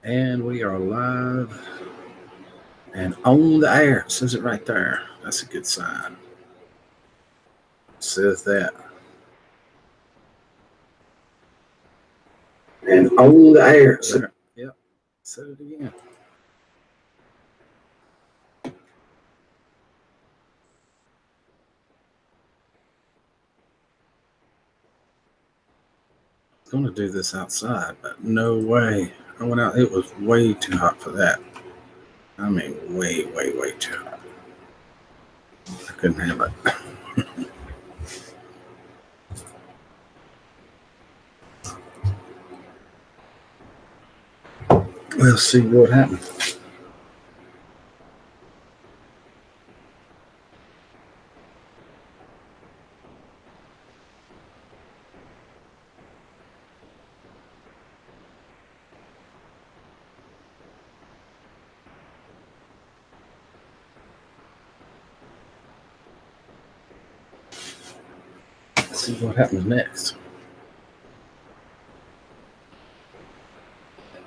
And we are live and on the air. It says it right there. That's a good sign. It says that. And on the air. Yep. Said it again. I was going to do this outside, but no way. I went out. It was way too hot for that. I mean, way too hot. I couldn't handle it. We'll see what happens. Let's see what happens next.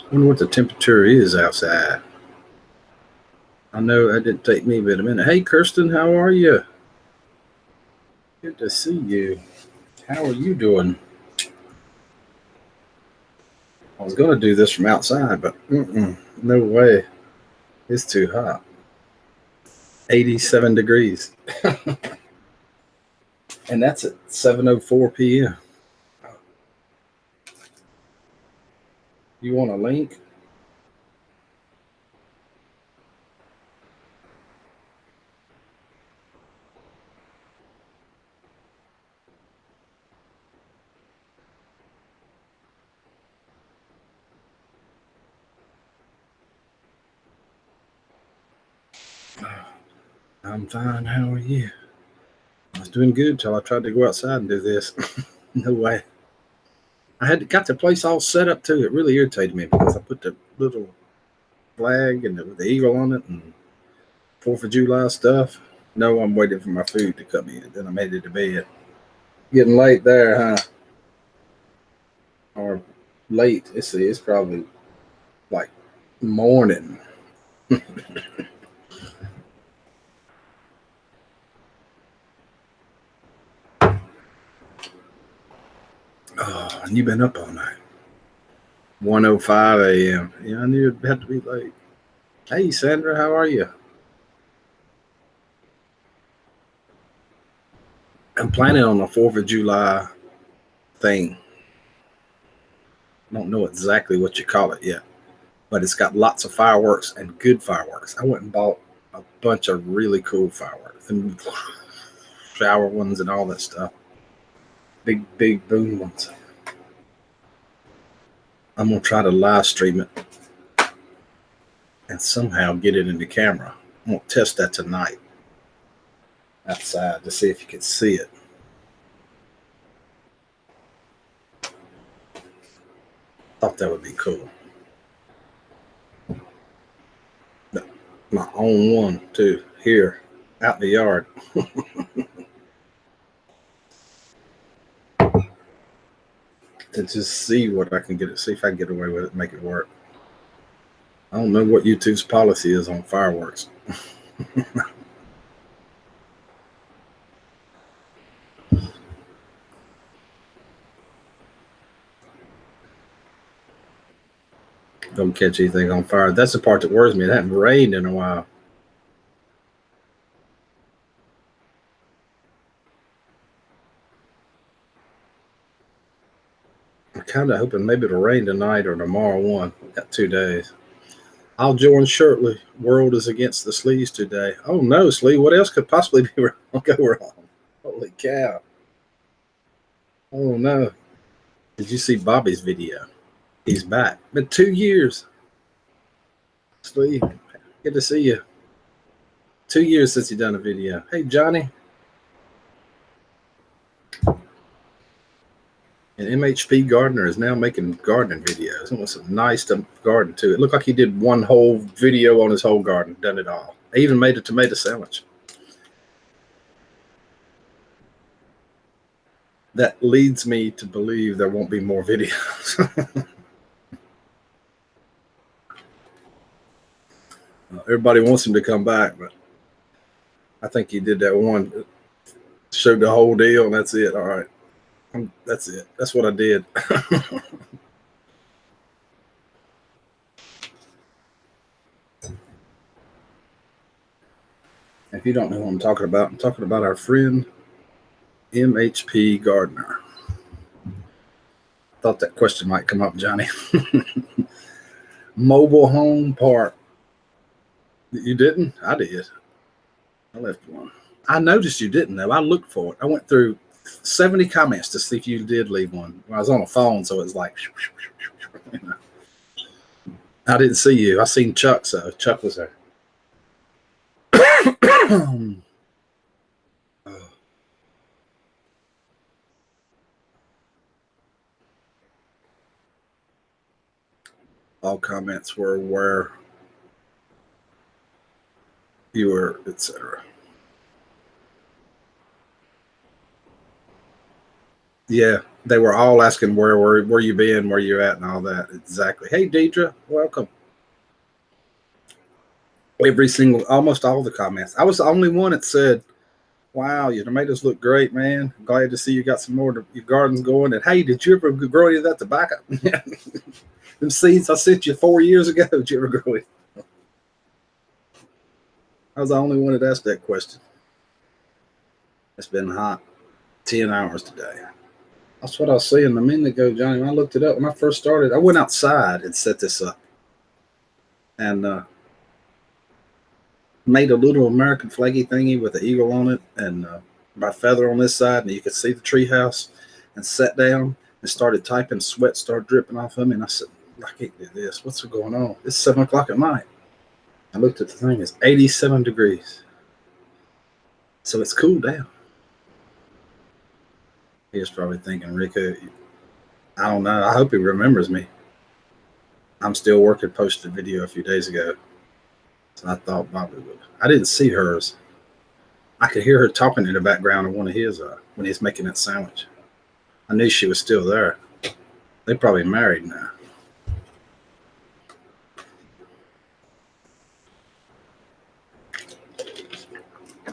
I wonder what the temperature is outside. I know that didn't take me but a minute. Hey, Kirsten, how are you? Good to see you. How are you doing? I was going to do this from outside, but no way. It's too hot. 87 degrees. And that's at 7:04 p.m. You want a link? I'm fine. How are you? I was doing good till I tried to go outside and do this. No way. I got the place all set up too. It really irritated me because I put the little flag and the eagle on it and 4th of July stuff. No, I'm waiting for my food to come in. Then I made it to bed. Getting late there, huh? Or late. It's probably like morning. Oh, and you've been up all night. 1:05 a.m. Yeah, I knew it'd have to be late. Hey, Sandra, how are you? I'm planning on a 4th of July thing. I don't know exactly what you call it yet, but it's got lots of fireworks and good fireworks. I went and bought a bunch of really cool fireworks and shower ones and all that stuff. Big boom ones. I'm gonna try to live stream it and somehow get it in the camera. I'm gonna test that tonight outside to see if you can see it. Thought that would be cool. My own one too, here out in the yard. To just see what I can get it, see if I can get away with it, make it work. I don't know what YouTube's policy is on fireworks. Don't catch anything on fire. That's the part that worries me. It hadn't rained in a while. I'm kind of hoping maybe it'll rain tonight or tomorrow one. Got 2 days. I'll join shortly. World is against the sleeves today. Oh no, Slee, what else could possibly be go wrong? Holy cow. Oh no. Did you see Bobby's video? He's back. Been 2 years. Slee, good to see you. 2 years since he done a video. Hey Johnny. And MHP Gardener is now making gardening videos. It was nice to garden too. It looked like he did one whole video on his whole garden, done it all. I even made a tomato sandwich. That leads me to believe there won't be more videos. Everybody wants him to come back, but I think he did that one, showed the whole deal, and that's it. All right. That's it. That's what I did. If you don't know who I'm talking about our friend MHP Gardner. Thought that question might come up, Johnny. Mobile home park. You didn't? I did. I left one. I noticed you didn't, though. I looked for it. I went through 70 comments to see if you did leave one. I was on a phone, so it was like, you know. I didn't see you. I seen Chuck, so Chuck was there. All comments were where you were, etc. Yeah, they were all asking where you been, where you at, and all that. Exactly. Hey, Deidre, welcome. Almost all the comments. I was the only one that said, "Wow, your tomatoes look great, man. Glad to see you got some more to your gardens going." And hey, did you ever grow any of that tobacco? Them seeds I sent you 4 years ago. Did you ever grow it? I was the only one that asked that question. It's been hot. 10 hours today. That's what I was saying a minute ago, Johnny. When I looked it up, when I first started, I went outside and set this up and made a little American flaggy thingy with an eagle on it and my feather on this side, and you could see the tree house, and sat down and started typing. Sweat started dripping off of me, and I said, I can't do this. What's going on? It's 7 o'clock at night. I looked at the thing. It's 87 degrees. So it's cooled down. He was probably thinking, Rico, I don't know. I hope he remembers me. I'm still working. Posted a video a few days ago. So I thought Bobby would. I didn't see hers. I could hear her talking in the background of one of his when he's making that sandwich. I knew she was still there. They probably married now.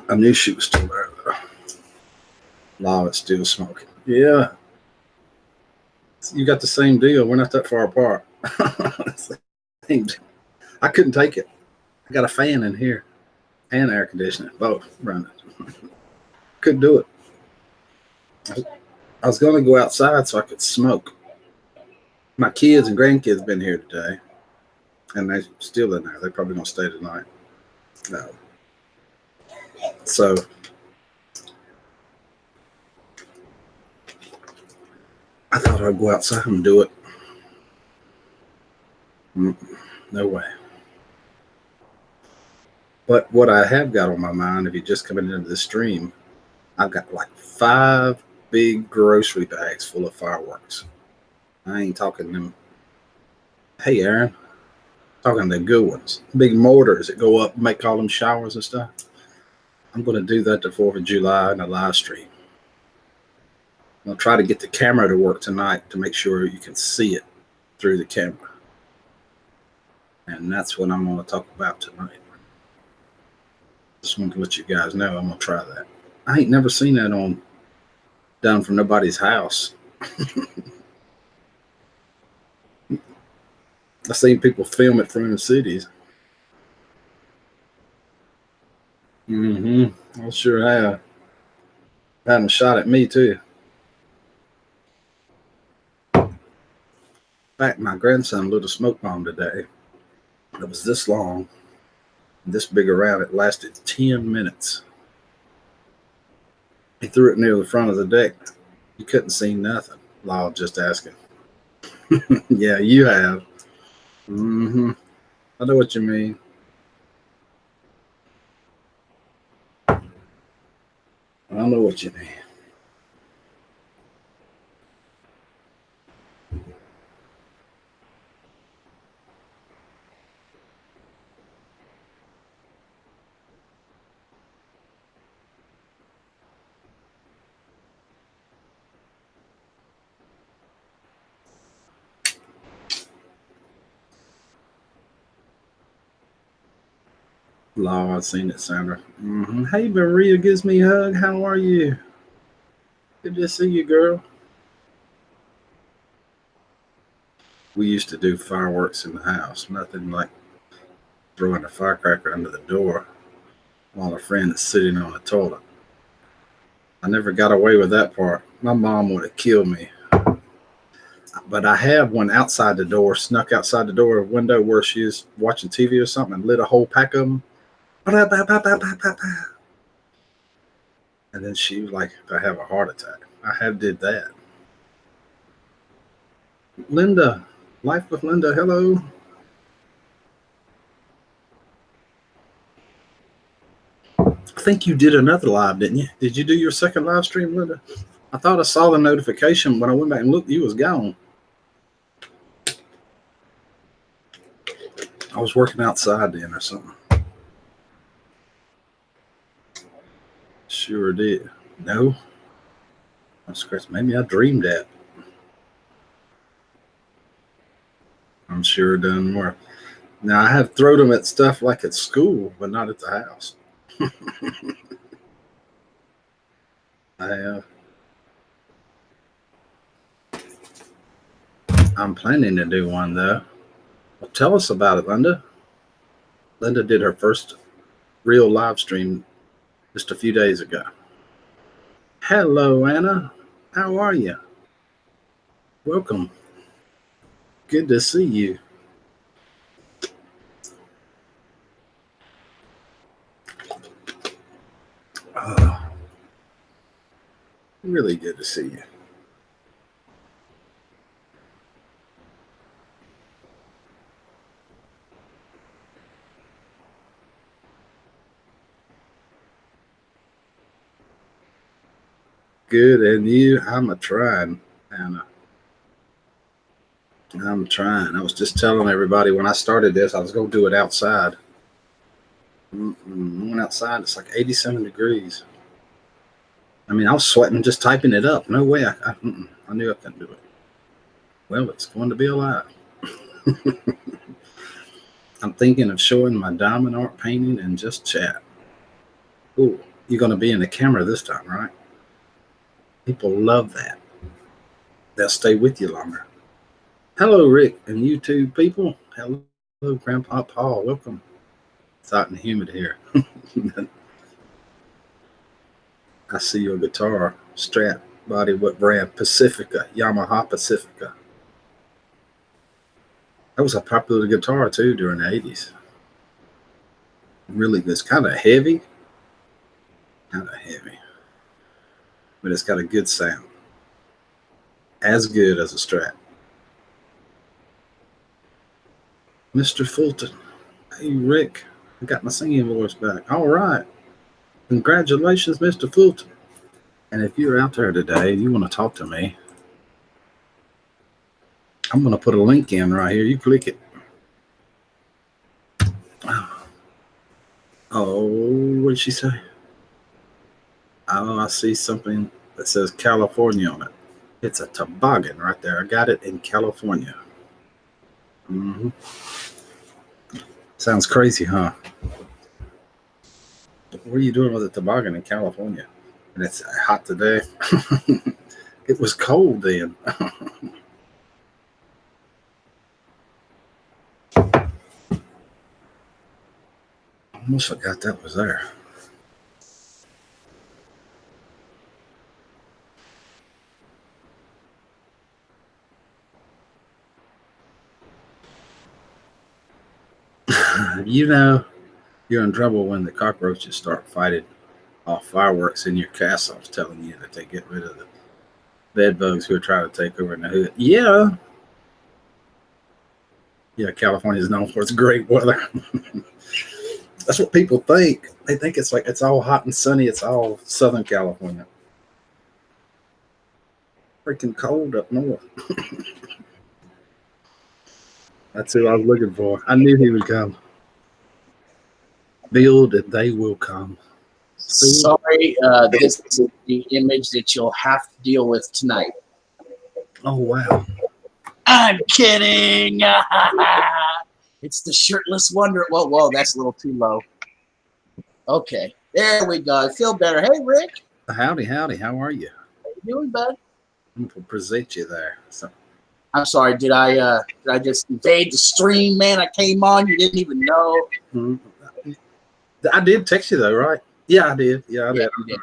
I knew she was still there, though. Lava's still smoking. Yeah. You got the same deal. We're not that far apart. I couldn't take it. I got a fan in here and air conditioning, both running. Couldn't do it. I was going to go outside so I could smoke. My kids and grandkids have been here today, and they're still in there. They're probably going to stay tonight. No. So I thought I'd go outside and do it. No way. But what I have got on my mind, if you're just coming into the stream, I've got like 5 big grocery bags full of fireworks. I ain't talking them. Hey, Aaron. Talking the good ones. Big mortars that go up and make all them showers and stuff. I'm going to do that the 4th of July in a live stream. I'll try to get the camera to work tonight to make sure you can see it through the camera. And that's what I'm going to talk about tonight. Just want to let you guys know I'm going to try that. I ain't never seen that done from nobody's house. I've seen people film it from the cities. I sure have. Had them shot at me too. In fact, my grandson lit a smoke bomb today. It was this long, this big around. It lasted 10 minutes. He threw it near the front of the deck. You couldn't see nothing. Law just asking. Yeah, you have. I know what you mean. I know what you mean. Law, I've seen it, Sandra. Hey, Maria gives me a hug. How are you? Good to see you, girl. We used to do fireworks in the house. Nothing like throwing a firecracker under the door while a friend is sitting on the toilet. I never got away with that part. My mom would have killed me. But I have one outside the door, snuck outside the door window where she was watching TV or something and lit a whole pack of them. And then she was like, I have a heart attack. I have did that. Linda, Life with Linda, hello. I think you did another live, didn't you? Did you do your second live stream, Linda? I thought I saw the notification when I went back and looked. You was gone. I was working outside then or something. Sure did. No. That's crazy. Maybe I dreamed that. I'm sure it doesn't work. Now I have thrown them at stuff like at school, but not at the house. I'm planning to do one though. Well, tell us about it, Linda. Linda did her first real live stream just a few days ago. Hello, Anna. How are you? Welcome. Good to see you. Really good to see you. Good, and you? I'm trying, Anna. I'm trying. I was just telling everybody when I started this, I was going to do it outside. I went outside. It's like 87 degrees. I mean, I was sweating just typing it up. No way. I knew I couldn't do it. Well, it's going to be a lie. I'm thinking of showing my diamond art painting and just chat. Ooh, you're going to be in the camera this time, right? People love that. They'll stay with you longer. Hello, Rick and YouTube people. Hello, Grandpa Paul. Welcome. It's hot and humid here. I see your guitar strap body. What brand? Pacifica. Yamaha Pacifica. That was a popular guitar too during the 80s. Really good. It's kind of heavy. But it's got a good sound. As good as a Strat. Mr. Fulton. Hey, Rick. I got my singing voice back. All right. Congratulations, Mr. Fulton. And if you're out there today, you want to talk to me, I'm going to put a link in right here. You click it. Oh, what did she say? Oh, I see something that says California on it. It's a toboggan right there. I got it in California. Sounds crazy, huh? What are you doing with a toboggan in California? And it's hot today. It was cold then. Almost forgot that was there. You know, you're in trouble when the cockroaches start fighting off fireworks in your castle, telling you that they get rid of the bed bugs who are trying to take over in the hood. Yeah, California is known for its great weather. That's what people think. They think it's like it's all hot and sunny. It's all Southern California. Freaking cold up north. That's who I was looking for. I knew he would come. Build and they will come. Sorry, this is the image that you'll have to deal with tonight. Oh, wow. I'm kidding. It's the shirtless wonder. Whoa, that's a little too low. Okay, there we go. I feel better. Hey, Rick, Howdy, howdy. How are you? how you doing, bud? I'm gonna present you there. So, I'm sorry. Did I just invade the stream, man? I came on. You didn't even know. I did text you though, right? Yeah, I did. Yeah, I Yeah, did. you did.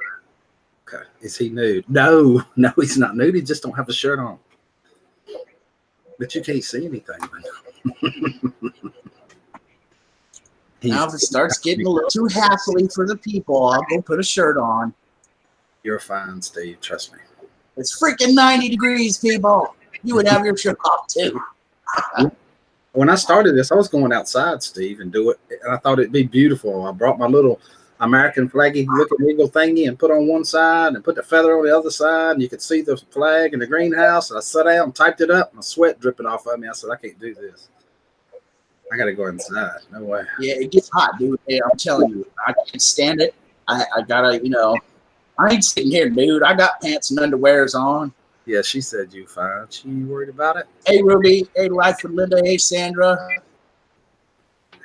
Okay. Is he nude? No, no, he's not nude. He just don't have a shirt on. But you can't see anything. Now, if it starts getting a little too hassly for the people, I'll go put a shirt on. You're fine, Steve. Trust me. It's freaking 90 degrees, people. You would have your shirt off too. When I started this, I was going outside, Steve, and do it, and I thought it'd be beautiful. I brought my little American flaggy looking eagle thingy and put on one side and put the feather on the other side, and you could see the flag in the greenhouse. And I sat down and typed it up, and the sweat dripping off of me. I said, I can't do this. I got to go inside. No way. Yeah, it gets hot, dude. Hey, I'm telling you, I can't stand it. I gotta, I ain't sitting here, dude. I got pants and underwears on. Yeah, she said you fine. She worried about it? Hey, Ruby. Hey, Life with Linda. Hey, Sandra.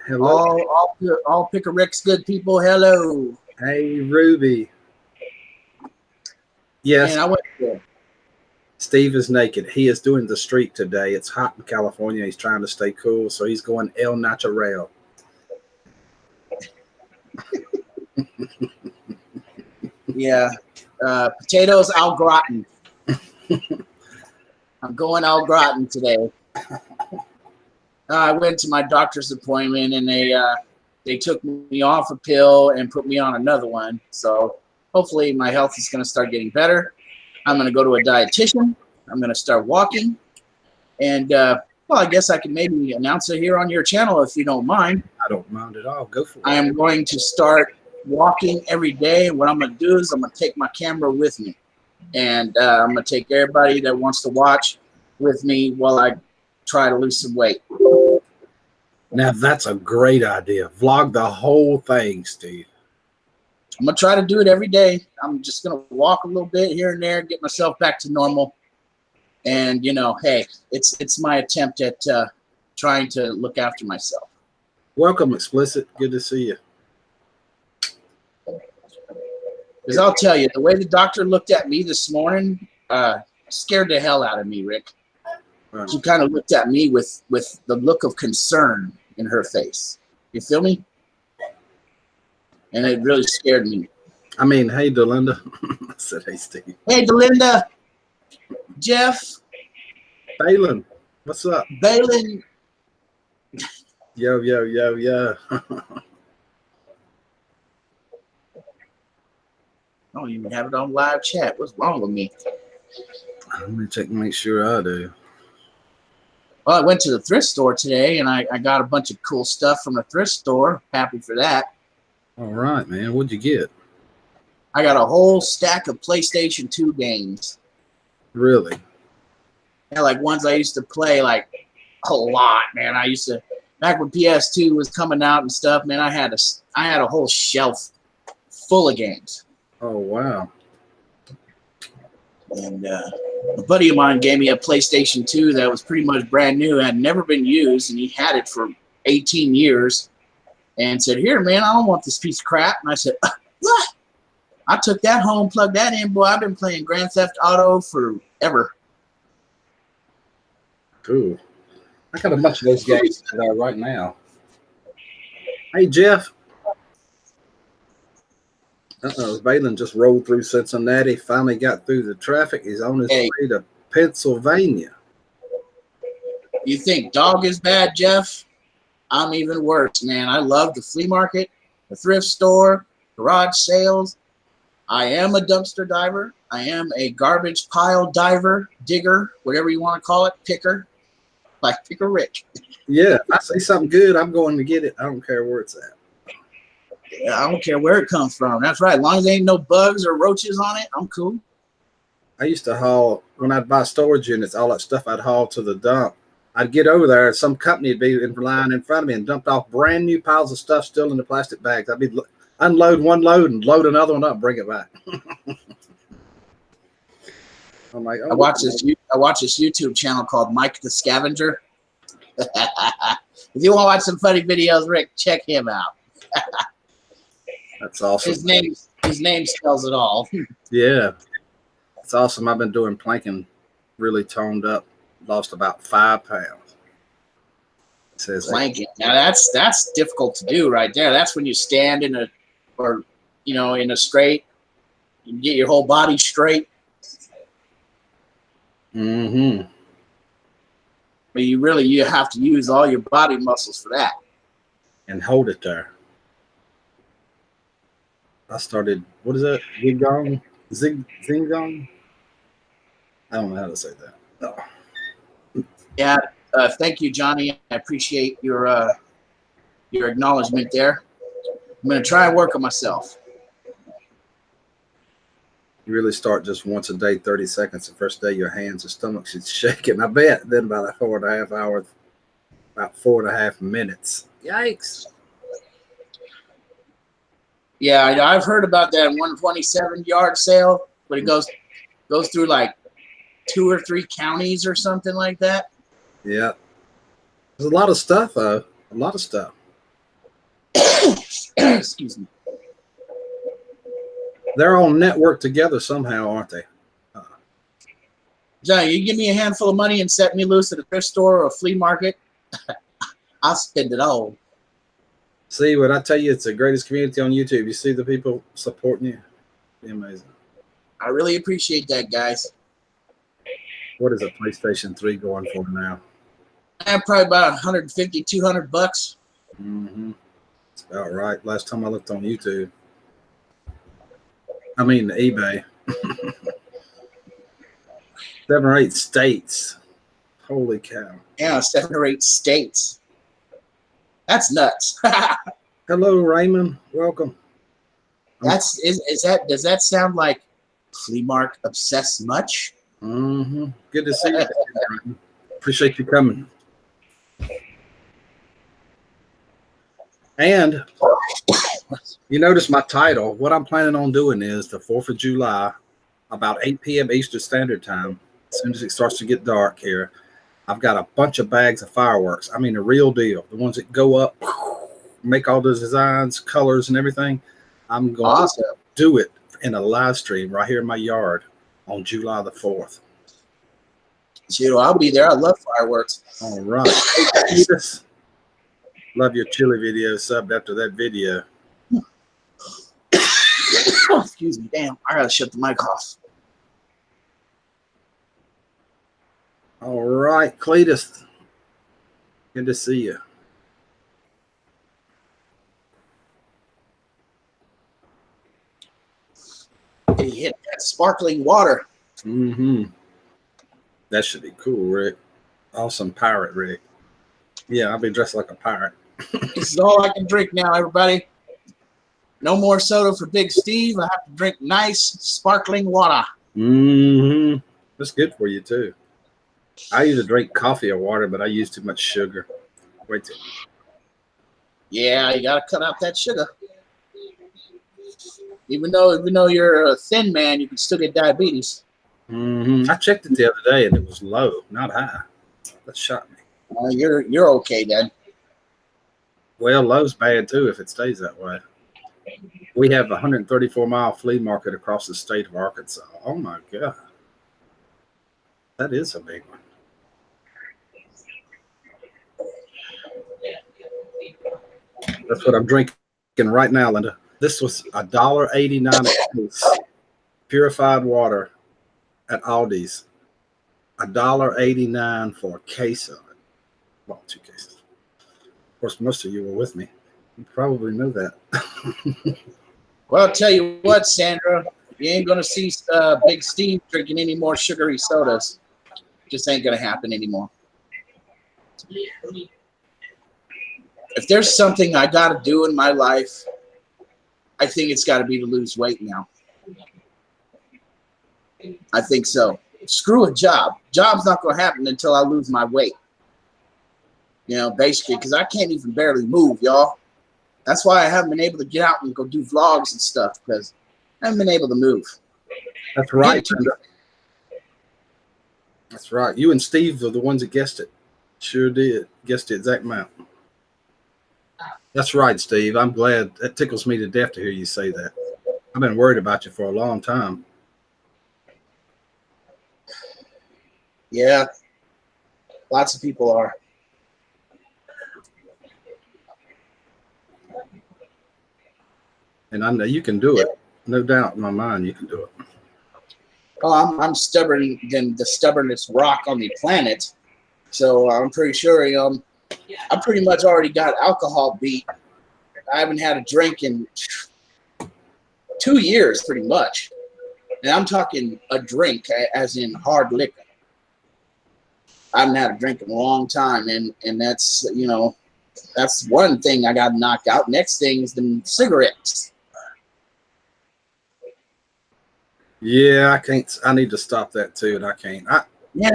Hello. All Pick a Rick's good people. Hello. Hey, Ruby. Yes. Man, I went there. Steve is naked. He is doing the streak today. It's hot in California. He's trying to stay cool, so he's going El Natural. Yeah. Potatoes au gratin. I'm going au gratin today. I went to my doctor's appointment, and they took me off a pill and put me on another one. So hopefully my health is going to start getting better. I'm going to go to a dietitian. I'm going to start walking. And, well, I guess I can maybe announce it here on your channel if you don't mind. I don't mind at all. Go for it. I am going to start walking every day. What I'm going to do is I'm going to take my camera with me. And I'm going to take everybody that wants to watch with me while I try to lose some weight. Now, that's a great idea. Vlog the whole thing, Steve. I'm going to try to do it every day. I'm just going to walk a little bit here and there, get myself back to normal. And, hey, it's my attempt at trying to look after myself. Welcome, Explicit. Good to see you. Because I'll tell you, the way the doctor looked at me this morning scared the hell out of me, Rick. Right. She kind of looked at me with the look of concern in her face. You feel me? And it really scared me. I mean, hey, Delinda. I said, hey, Steve. Hey, Delinda. Jeff. Balin, what's up? Balin. Yo, yo, yo, yo. I don't even have it on live chat. What's wrong with me? Let me check and make sure I do. Well, I went to the thrift store today, and I got a bunch of cool stuff from the thrift store. Happy for that. All right, man. What'd you get? I got a whole stack of PlayStation 2 games. Really? Yeah, like ones I used to play like a lot, man. I used to, back when PS2 was coming out and stuff, man, I had a whole shelf full of games. Oh, wow. And a buddy of mine gave me a PlayStation 2 that was pretty much brand new, had never been used, and he had it for 18 years and said, here, man, I don't want this piece of crap. And I said, what? I took that home, plugged that in. Boy, I've been playing Grand Theft Auto forever. Cool. I got a bunch of those games right now. Hey, Jeff. Balin just rolled through Cincinnati, finally got through the traffic. He's on his way to Pennsylvania. You think dog is bad, Jeff? I'm even worse, man. I love the flea market, the thrift store, garage sales. I am a dumpster diver. I am a garbage pile diver, digger, whatever you want to call it, picker, like Picker Rick. Yeah, I see something good, I'm going to get it. I don't care where it's at. Yeah, I don't care where it comes from. That's right. As long as there ain't no bugs or roaches on it, I'm cool. I used to haul, when I'd buy storage units, all that stuff I'd haul to the dump. I'd get over there, and some company would be in line in front of me and dumped off brand new piles of stuff still in the plastic bags. I'd be unload one load and load another one up and bring it back. I'm like, oh, I watch this YouTube channel called Mike the Scavenger. If you want to watch some funny videos, Rick, check him out. That's awesome. His name spells it all. Yeah, it's awesome. I've been doing planking, really toned up, lost about 5 pounds. It says Planking. Now that's difficult to do right there. That's when you stand in a straight, you get your whole body straight. Mm-hmm. But you have to use all your body muscles for that. And hold it there. I started, what is that? Zigong? Zingong? I don't know how to say that. No. Yeah. Thank you, Johnny. I appreciate your acknowledgement there. I'm gonna try and work on myself. You really start just once a day, 30 seconds. The first day, your hands and stomach should shaking. I bet. Then about 4.5 hours, about 4.5 minutes. Yikes. Yeah, I've heard about that 127 yard sale, but it goes through like 2 or 3 counties or something like that. Yeah. There's a lot of stuff, though. A lot of stuff. Excuse me. They're all networked together somehow, aren't they? Johnny, you give me a handful of money and set me loose at a thrift store or a flea market, I'll spend it all. See, when I tell you it's the greatest community on YouTube, you see the people supporting you. Be amazing. I really appreciate that, guys. What is a PlayStation 3 going for now? I'm probably about 150, 200 bucks. Mm-hmm. That's about right. Last time I looked on YouTube. I mean, eBay. 7 or 8 states. Holy cow. Yeah, 7 or 8 states. That's nuts. Hello, Raymond. Welcome. Does that sound like flea market obsessed much? Mm-hmm. Good to see you. Appreciate you coming. And you notice my title. What I'm planning on doing is the 4th of July, about 8 p.m. Eastern Standard Time. As soon as it starts to get dark here, I've got a bunch of bags of fireworks. I mean, the real deal. The ones that go up, make all the designs, colors, and everything. I'm going to do it in a live stream right here in my yard on July the 4th. Shoot, I'll be there. I love fireworks. All right. Love your chili video. Subbed after that video. Excuse me. Damn, I gotta shut the mic off. All right, Cletus. Good to see you. He hit that sparkling water. Mm-hmm. That should be cool, Rick. Awesome pirate, Rick. Yeah, I'll be dressed like a pirate. This is all I can drink now, everybody. No more soda for Big Steve. I have to drink nice sparkling water. Mm-hmm. That's good for you, too. I used to drink coffee or water, but I use too much sugar. Wait till. Yeah, you gotta cut out that sugar. Even though you're a thin man, you can still get diabetes. Mm-hmm. I checked it the other day, and it was low, not high. That shocked me. You're okay then. Well, low's bad too if it stays that way. We have a 134-mile flea market across the state of Arkansas. Oh my God, that is a big one. That's what I'm drinking right now, Linda. This was $1.89 a case. Purified water at Aldi's. $1.89 for a case of it. Well, 2 cases. Of course, most of you were with me. You probably know that. Well, I'll tell you what, Sandra, you ain't gonna see Big Steve drinking any more sugary sodas. Just ain't gonna happen anymore. If there's something I gotta do in my life, I think it's gotta be to lose weight now. I think so. Screw a job. Job's not gonna happen until I lose my weight. You know, basically, because I can't even barely move, y'all. That's why I haven't been able to get out and go do vlogs and stuff, because I haven't been able to move. That's right. That's right. You and Steve are the ones that guessed it. Sure did. Guessed the exact amount. That's right, Steve. I'm glad. That tickles me to death to hear you say that. I've been worried about you for a long time. Yeah, lots of people are. And I know you can do it. No doubt in my mind you can do it. Oh, I'm stubborn than the stubbornest rock on the planet. So I'm pretty sure, I pretty much already got alcohol beat. I haven't had a drink in 2 years, pretty much. And I'm talking a drink, as in hard liquor. I haven't had a drink in a long time, and that's, that's one thing I got knocked out. Next thing is the cigarettes. Yeah, I can't. I need to stop that too, and I can't. Yeah,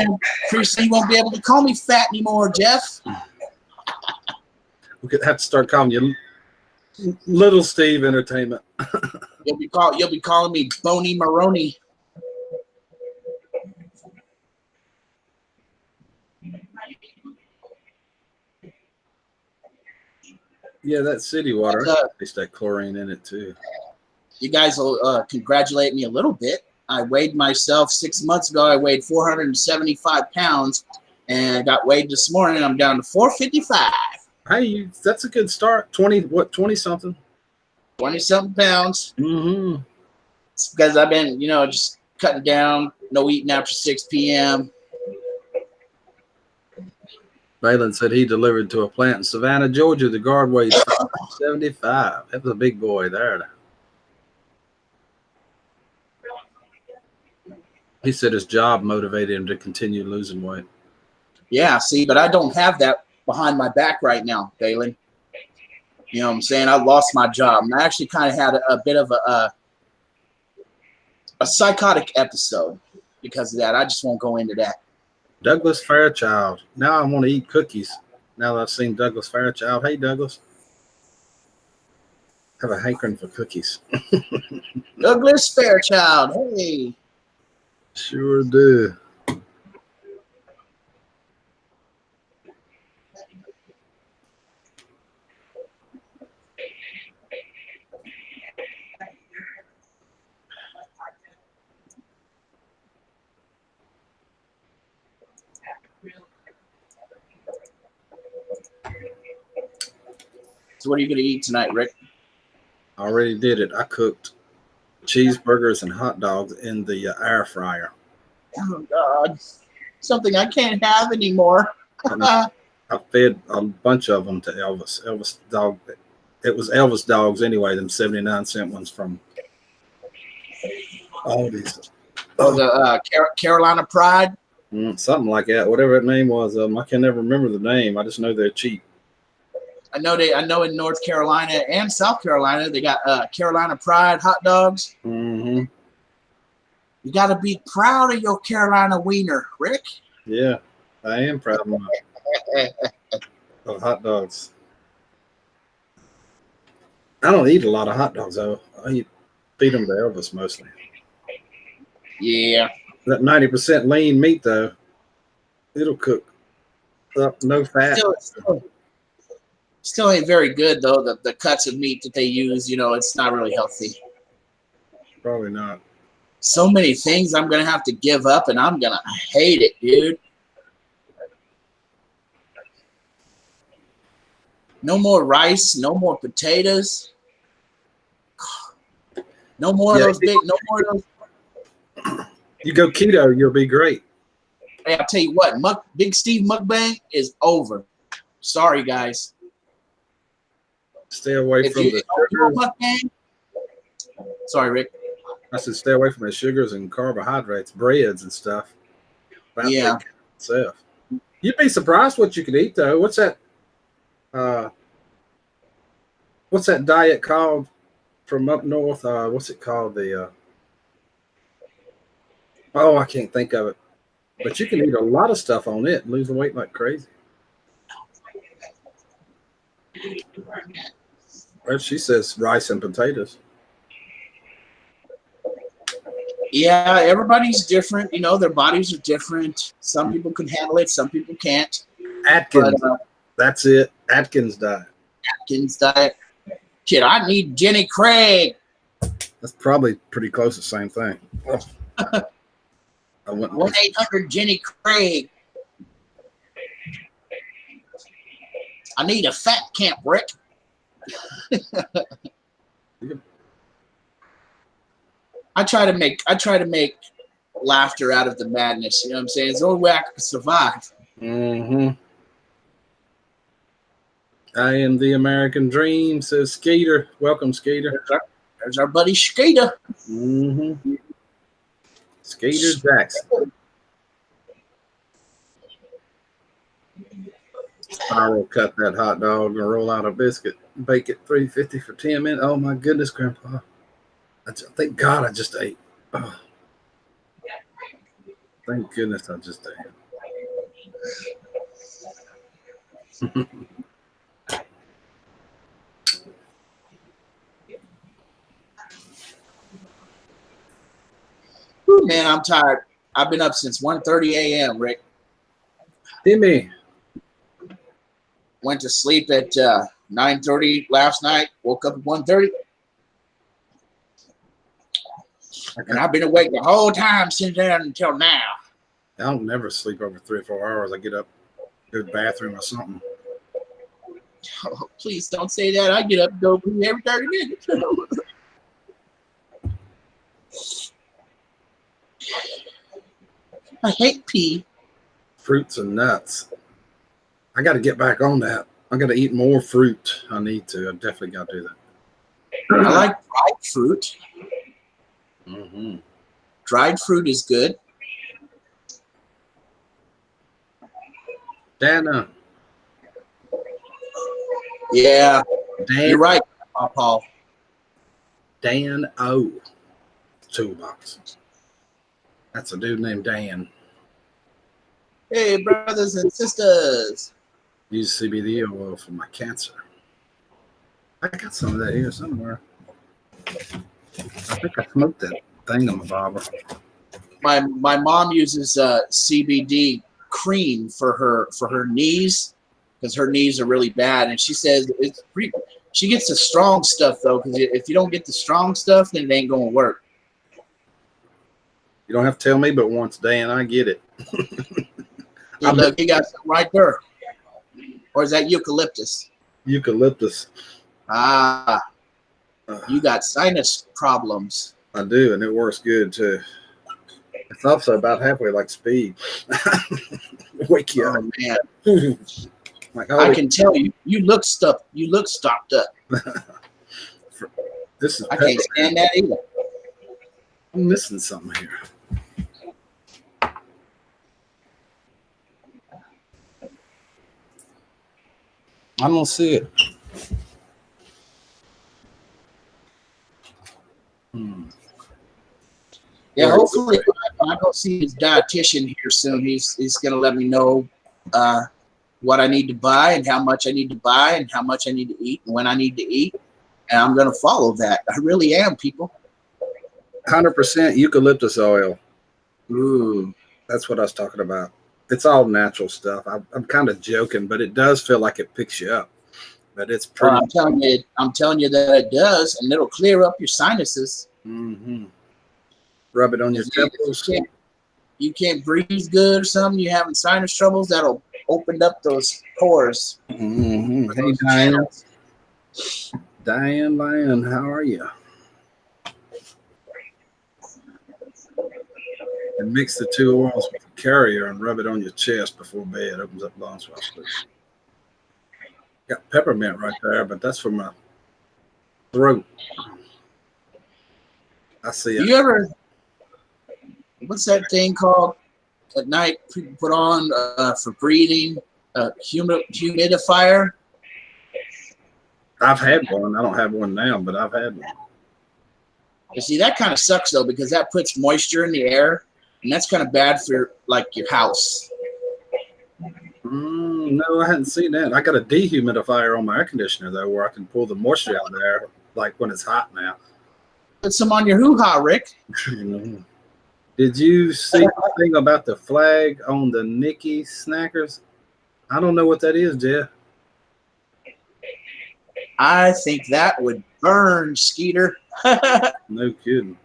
pretty soon you won't be able to call me fat anymore, Jeff. We could have to start calling you Little Steve Entertainment. You'll be calling me Boney Maroney. Yeah, that city water. There's that chlorine in it too. You guys will congratulate me a little bit. I weighed myself 6 months ago. I weighed 475 pounds, and I got weighed this morning. I'm down to 455. Hey, that's a good start. 20 something? 20-something pounds. Mm-hmm. It's because I've been, just cutting down, no eating after 6 p.m. Balin said he delivered to a plant in Savannah, Georgia. The guard weighed 75. That was a big boy there. He said his job motivated him to continue losing weight. Yeah, see, but I don't have that behind my back right now, Balin. You know what I'm saying? I lost my job. And I actually kind of had a bit of a psychotic episode because of that. I just won't go into that. Douglas Fairchild. Now I want to eat cookies. Now that I've seen Douglas Fairchild. Hey, Douglas. Have a hankering for cookies. Douglas Fairchild. Hey. Sure do. So what are you going to eat tonight, Rick? I already did it. I cooked cheeseburgers and hot dogs in the air fryer. Oh, God. Something I can't have anymore. I fed a bunch of them to Elvis. Elvis dog. It was Elvis dogs anyway, them 79-cent ones from Aldi's. Oh, the Carolina Pride? Something like that. Whatever that name was. I can never remember the name. I just know they're cheap. I know in North Carolina and South Carolina they got Carolina Pride hot dogs. Mm-hmm. You got to be proud of your Carolina wiener, Rick. Yeah, I am proud of hot dogs. I don't eat a lot of hot dogs though. I feed them to Elvis mostly. Yeah. That 90% lean meat though, it'll cook up, no fat. Still ain't very good though. The cuts of meat that they use, it's not really healthy. Probably not. So many things I'm gonna have to give up, and I'm gonna hate it, dude. No more rice, no more potatoes, no more of those no more of those. You go keto, you'll be great. Hey, I'll tell you what, Big Steve Mukbang is over. Sorry, guys. Stay away from the sugars. Mukbang, sorry, Rick. I said stay away from the sugars and carbohydrates, breads and stuff. Yeah. Itself. You'd be surprised what you could eat though. What's that diet called from up north? What's it called? I can't think of it. But you can eat a lot of stuff on it and lose weight like crazy. Well, she says rice and potatoes. Yeah, everybody's different. Their bodies are different. Some people can handle it. Some people can't. Atkins. That's it. Atkins diet. Atkins diet. Shit, I need Jenny Craig. That's probably pretty close to the same thing. I wouldn't. 1-800 Jenny Craig. I need a fat camp, Rick. I try to make laughter out of the madness. You know what I'm saying? It's the only way I can survive. Mm-hmm. I am the American dream, says Skeeter. Welcome, Skeeter. There's our buddy Skater. Mm-hmm. Skeeter Jackson. I will cut that hot dog and roll out a biscuit, bake it $3.50 for 10 minutes. Oh my goodness, Grandpa! Thank God I just ate. Oh. Thank goodness I just ate. Whew, man, I'm tired. I've been up since 1:30 a.m., Rick. Timmy. Went to sleep at 9:30 last night. Woke up at 1:30. And I've been awake the whole time since then until now. I don't never sleep over 3 or 4 hours. I get up, go to the bathroom or something. Oh, please don't say that. I get up and go pee every 30 minutes. I hate pee. Fruits and nuts. I got to get back on that. I got to eat more fruit. I need to. I definitely got to do that. I like dried fruit. Mm-hmm. Dried fruit is good. Dana. Yeah, Dan, you're right, Paul. Dan O. Toolbox. That's a dude named Dan. Hey, brothers and sisters. Use CBD oil for my cancer. I got some of that here somewhere. I think I smoked that thing on my barber. My mom uses CBD cream for her knees because her knees are really bad, and she says it's pretty. She gets the strong stuff though, because if you don't get the strong stuff, then it ain't gonna work. You don't have to tell me but once, Dan. I get it. Hey, look, you got something right there. Or is that eucalyptus? Eucalyptus. Ah, you got sinus problems. I do, and it works good too. It's also about halfway like speed. Wake you Oh up. man, Like, I can tell you look stuck. You look stopped up. This is I can't stand that either. I'm missing something here. I don't see it. Yeah, hopefully I don't see his dietitian here soon. He's gonna let me know what I need to buy and how much I need to buy and how much I need to eat and when I need to eat. And I'm gonna follow that. I really am, people. 100% eucalyptus oil. Ooh. That's what I was talking about. It's all natural stuff. I'm kind of joking, but it does feel like it picks you up. But it's pretty. I'm telling you that it does, and it'll clear up your sinuses. Mm-hmm. Rub it on your temples. You can't breathe good or something. You're having sinus troubles. That'll open up those pores. Mm-hmm. Hey, Diane. Diane Lyon, how are you? And mix the 2 oils with the carrier and rub it on your chest before bed. Opens up lungs while sleep. Got peppermint right there, but that's for my throat. I see it. You ever? What's that thing called at night? People put on for breathing. Humidifier. I've had one. I don't have one now, but I've had one. You see, that kind of sucks though, because that puts moisture in the air, and that's kind of bad for like your house. No, I hadn't seen that. I got a dehumidifier on my air conditioner though, where I can pull the moisture out of there, like when it's hot now. Put some on your hoo-ha, Rick. Did you see the thing about the flag on the Nikki Snackers? I don't know what that is, Jeff. I think that would burn, Skeeter. No kidding.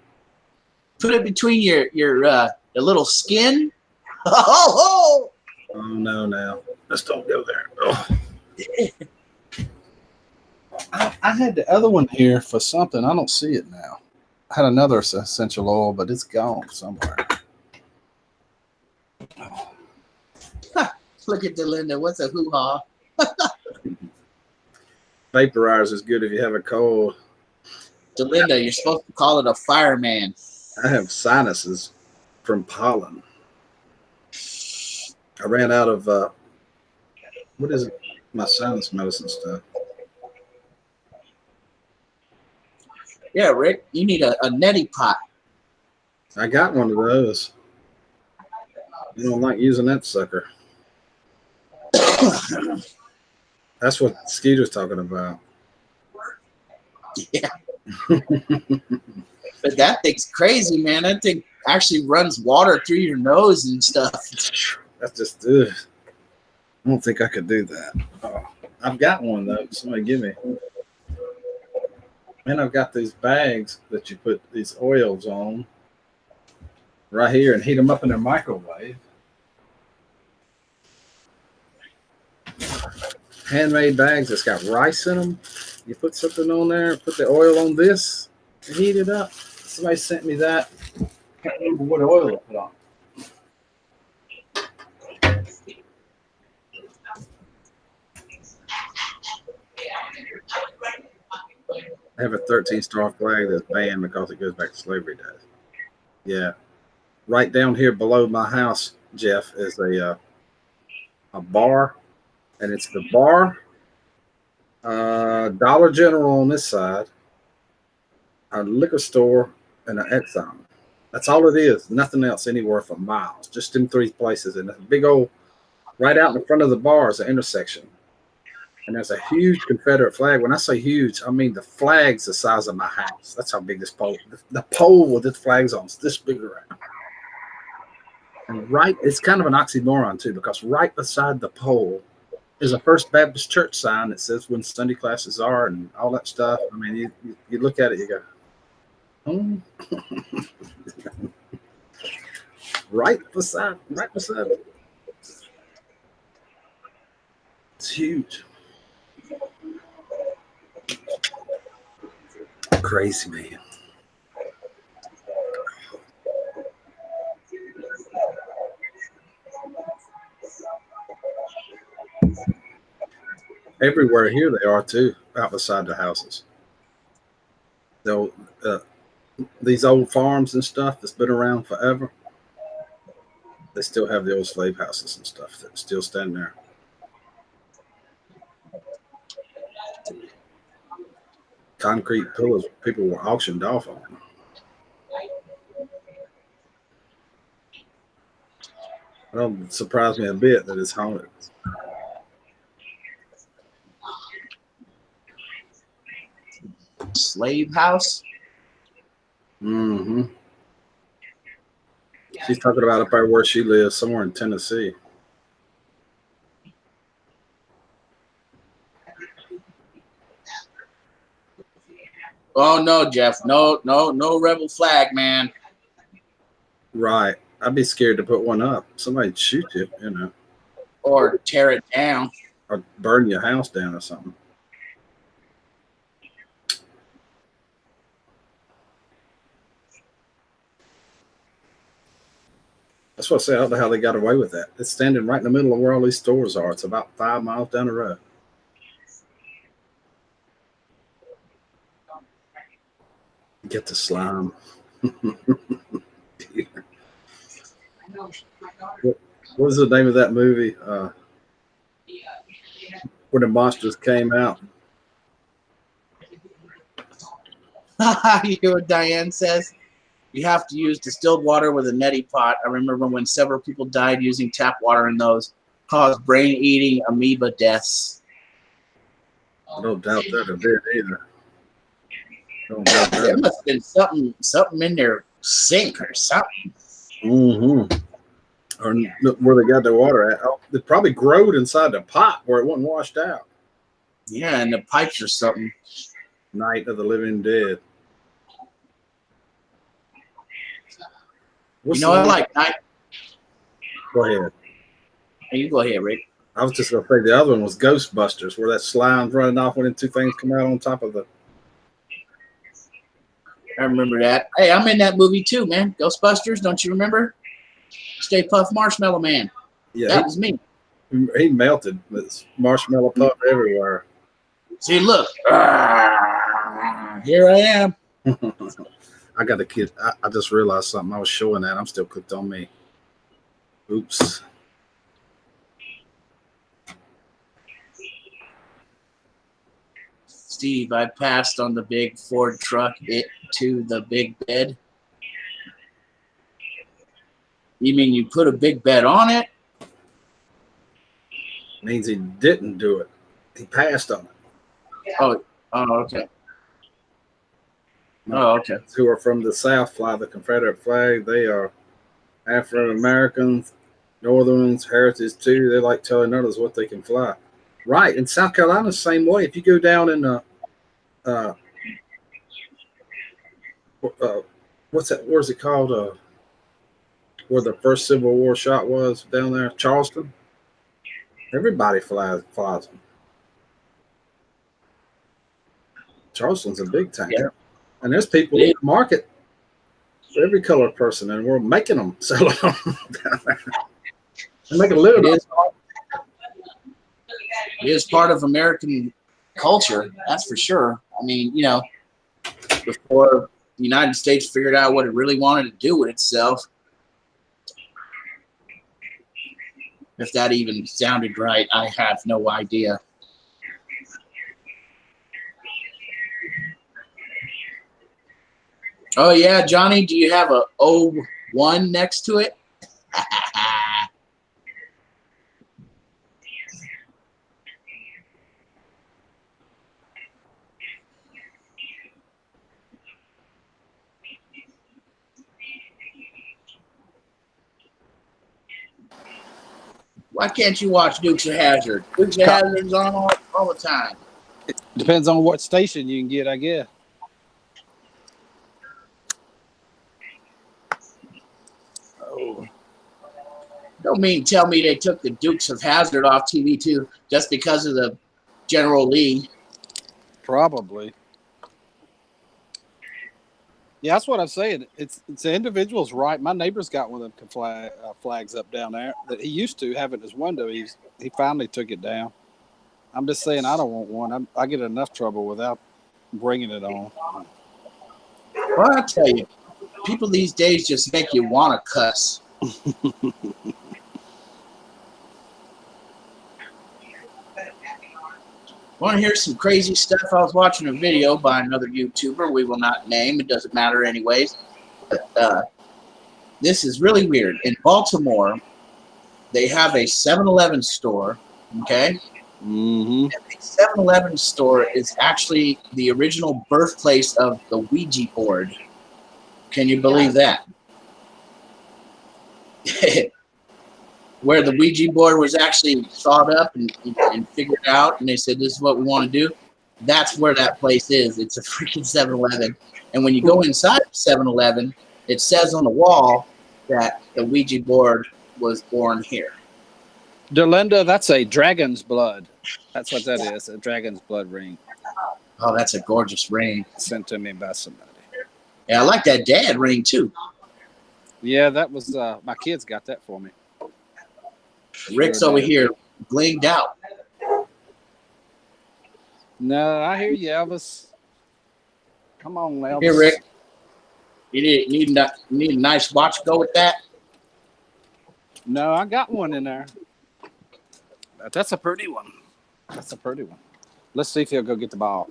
Put it between your little skin. Oh, Oh no, now let's don't go there. Oh. I had the other one here for something. I don't see it now. I had another essential oil, but it's gone somewhere. look at Delinda. What's a hoo-ha? Vaporizer is good if you have a cold. Delinda, you're supposed to call it a fireman. I have sinuses from pollen. I ran out of what is it? My sinus medicine stuff. Yeah, Rick, you need a neti pot. I got one of those. You don't like using that sucker. That's what Skeeter's talking about. Yeah. But that thing's crazy, man. That thing actually runs water through your nose and stuff. That's just I don't think I could do that. Oh, I've got one though. Somebody give me. And I've got these bags that you put these oils on right here and heat them up in their microwave. Handmade bags that's got rice in them. You put something on there, put the oil on this, and heat it up. Somebody sent me that. I can't remember what oil to put on. I have a 13-star flag that's banned because it goes back to slavery days. Yeah. Right down here below my house, Jeff, is a bar. And it's the bar, Dollar General on this side, a liquor store, and an Exxon. That's all it is. Nothing else anywhere for miles. Just in 3 places. And a big old, right out in front of the bar is an intersection. And there's a huge Confederate flag. When I say huge, I mean the flag's the size of my house. That's how big this pole. The pole with this flag's on is this big around. And it's kind of an oxymoron too, because right beside the pole is a First Baptist Church sign that says when Sunday classes are and all that stuff. I mean, you look at it, you go, oh. right beside it. It's huge. Crazy, man. Everywhere here they are too, out beside the houses. They'll these old farms and stuff that's been around forever. They still have the old slave houses and stuff that still stand there. Concrete pillars people were auctioned off on. It don't surprise me a bit that it's haunted. Slave house? Mm-hmm. She's talking about up there where she lives, somewhere in Tennessee. Oh no, Jeff. No rebel flag, man. Right. I'd be scared to put one up. Somebody'd shoot you, you know. Or tear it down. Or burn your house down or something. That's what I say. I don't know how they got away with that. It's standing right in the middle of where all these stores are. It's about 5 miles down the road. Get the slime. What was the name of that movie? Where the monsters came out. You hear what Diane says? You have to use distilled water with a neti pot. I remember when several people died using tap water in those. Caused brain-eating amoeba deaths. I don't doubt that a bit either. Don't doubt that. There must have been something in their sink or something. Mm-hmm. Or where they got their water at. Oh, it probably growed inside the pot where it wasn't washed out. Yeah, and the pipes or something. Night of the Living Dead. What's You know, the I one- like night. Go ahead. You go ahead, Rick. I was just gonna say the other one was Ghostbusters, where that slime's running off when the two things come out on top of the. I remember that. Hey, I'm in that movie too, man. Ghostbusters, don't you remember? Stay Puft Marshmallow Man. Yeah, That was me. he melted. It's marshmallow puff everywhere. See, look. Here I am. I got a kid. I just realized something. I was showing that. I'm still cooked on me. Oops. Steve, I passed on the big Ford truck to the big bed. You mean you put a big bed on it? Means he didn't do it. He passed on it. Oh, okay. Oh, okay. Who are from the South fly the Confederate flag. They are African Americans, Northerns, heritage too. They like telling others what they can fly. Right. In South Carolina, the same way. If you go down in what's that? Where's it called? Where the first Civil War shot was down there, Charleston. Everybody flies them. Charleston's a big town, Yeah. and there's people in the market for every color person, and we're making them sell them down there. And make a living. It is part of American culture, that's for sure. I mean, you know, before the United States figured out what it really wanted to do with itself, if that even sounded right, I have no idea. Oh yeah, Johnny, do you have a 01 next to it? Why can't you watch Dukes of Hazzard? Dukes of Hazzard's on all the time. Depends on what station you can get, I guess. Oh. Don't mean tell me they took the Dukes of Hazzard off TV too, just because of the General Lee. Probably. Yeah, that's what I'm saying. It's the individual's right. My neighbor's got one of them flags up down there that he used to have in his window. He finally took it down. I'm just saying I don't want one. I get enough trouble without bringing it on. Well, I tell you, people these days just make you want to cuss. Want to hear some crazy stuff? I was watching a video by another YouTuber we will not name. It doesn't matter anyways. But this is really weird. In Baltimore, they have a 7-Eleven store, okay? Mm-hmm. And the 7-Eleven store is actually the original birthplace of the Ouija board. Can you believe that? Where the Ouija board was actually thought up and figured out, and they said, this is what we want to do. That's where that place is. It's a freaking 7-Eleven. And when you go inside 7-Eleven, it says on the wall that the Ouija board was born here. Delinda, that's a dragon's blood. That's what that is, a dragon's blood ring. Oh, that's a gorgeous ring. Sent to me by somebody. Yeah, I like that dad ring, too. Yeah, that was, my kids got that for me. Rick's over here blinged out. No, I hear you, Elvis. Come on, Elvis. Here, Rick. You need a nice watch to go with that? No, I got one in there. That's a pretty one. That's a pretty one. Let's see if he'll go get the ball.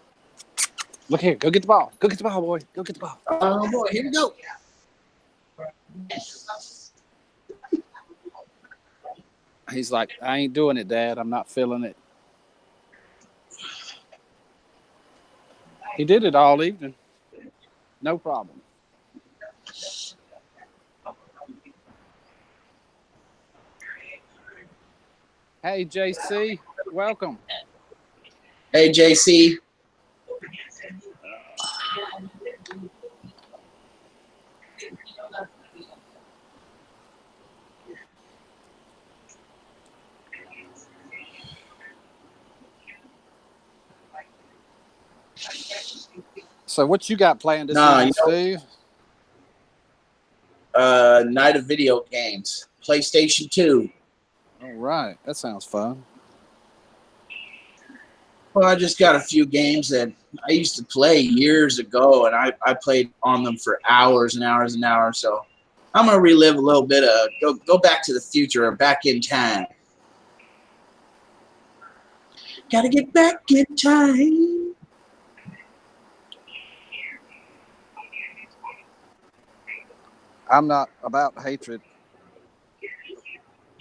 Look here. Go get the ball. Go get the ball, boy. Go get the ball. Oh, boy. Here we go. He's like, I ain't doing it, Dad. I'm not feeling it. He did it all evening. No problem. Hey, JC. Welcome. Hey, JC. So what you got planned this Nah, evening, Steve? Night of video games. PlayStation 2. All right, that sounds fun. Well, I just got a few games that I used to play years ago, and I played on them for hours and hours and hours. So I'm gonna relive a little bit of go back to the future or back in time. Gotta get back in time. I'm not about hatred,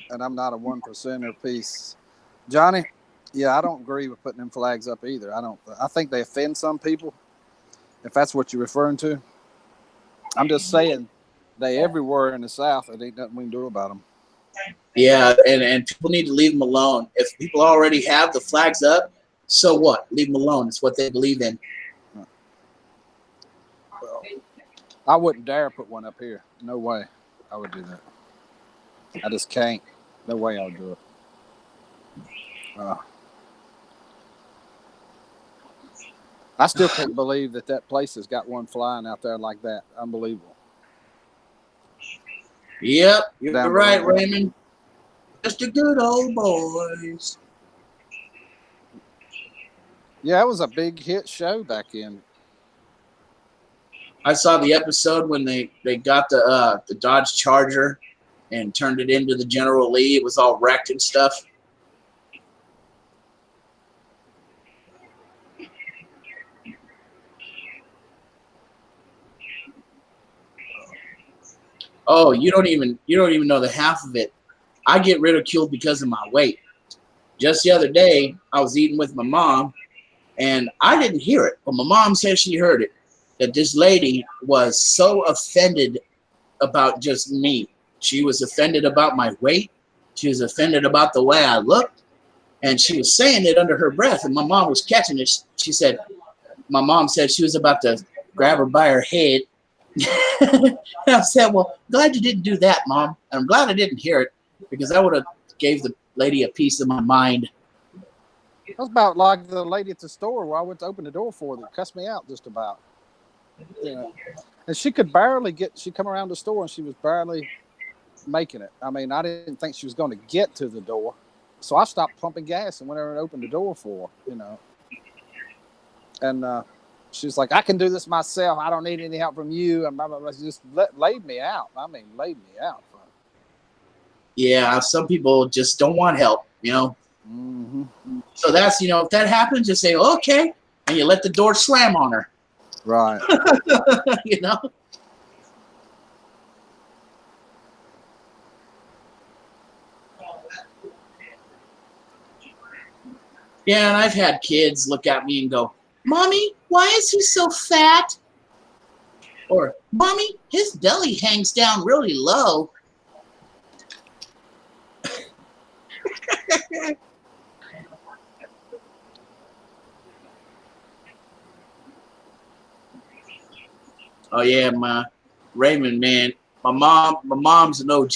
and I'm not a 1%er piece. Johnny, yeah, I don't agree with putting them flags up either. I think they offend some people, if that's what you're referring to. I'm just saying they everywhere in the South, and ain't nothing we can do about them. Yeah, and people need to leave them alone. If people already have the flags up, so what? Leave them alone. It's what they believe in. Well, I wouldn't dare put one up here. No way I would do that. I just can't. No way I would do it. I still can't believe that place has got one flying out there like that. Unbelievable. Yep, you're Down right, below. Raymond. Just the good old boys. Yeah, it was a big hit show back in. I saw the episode when they got the Dodge Charger and turned it into the General Lee. It was all wrecked and stuff. Oh, you don't even know the half of it. I get ridiculed because of my weight. Just the other day, I was eating with my mom, and I didn't hear it, but my mom said she heard it. That this lady was so offended about just me. She was offended about my weight. She was offended about the way I looked, and she was saying it under her breath. And my mom was catching it. She said, my mom said she was about to grab her by her head. And I said, well, glad you didn't do that, Mom. And I'm glad I didn't hear it, because I would have gave the lady a piece of my mind. It was about like the lady at the store where I went to open the door for that cussed me out just about. You know, and she could barely she come around the store and she was barely making it. I mean, I didn't think she was going to get to the door. So I stopped pumping gas and went over and opened the door for her, you know. And she's like, I can do this myself. I don't need any help from you. And blah, blah, blah. She just laid me out. I mean, laid me out. Yeah, some people just don't want help, you know. Mm-hmm. So that's, you know, if that happens, just say, okay. And you let the door slam on her. Right. You know? Yeah, and I've had kids look at me and go, Mommy, why is he so fat? Or, Mommy, his belly hangs down really low. Oh yeah, my Raymond, man. My mom's an OG.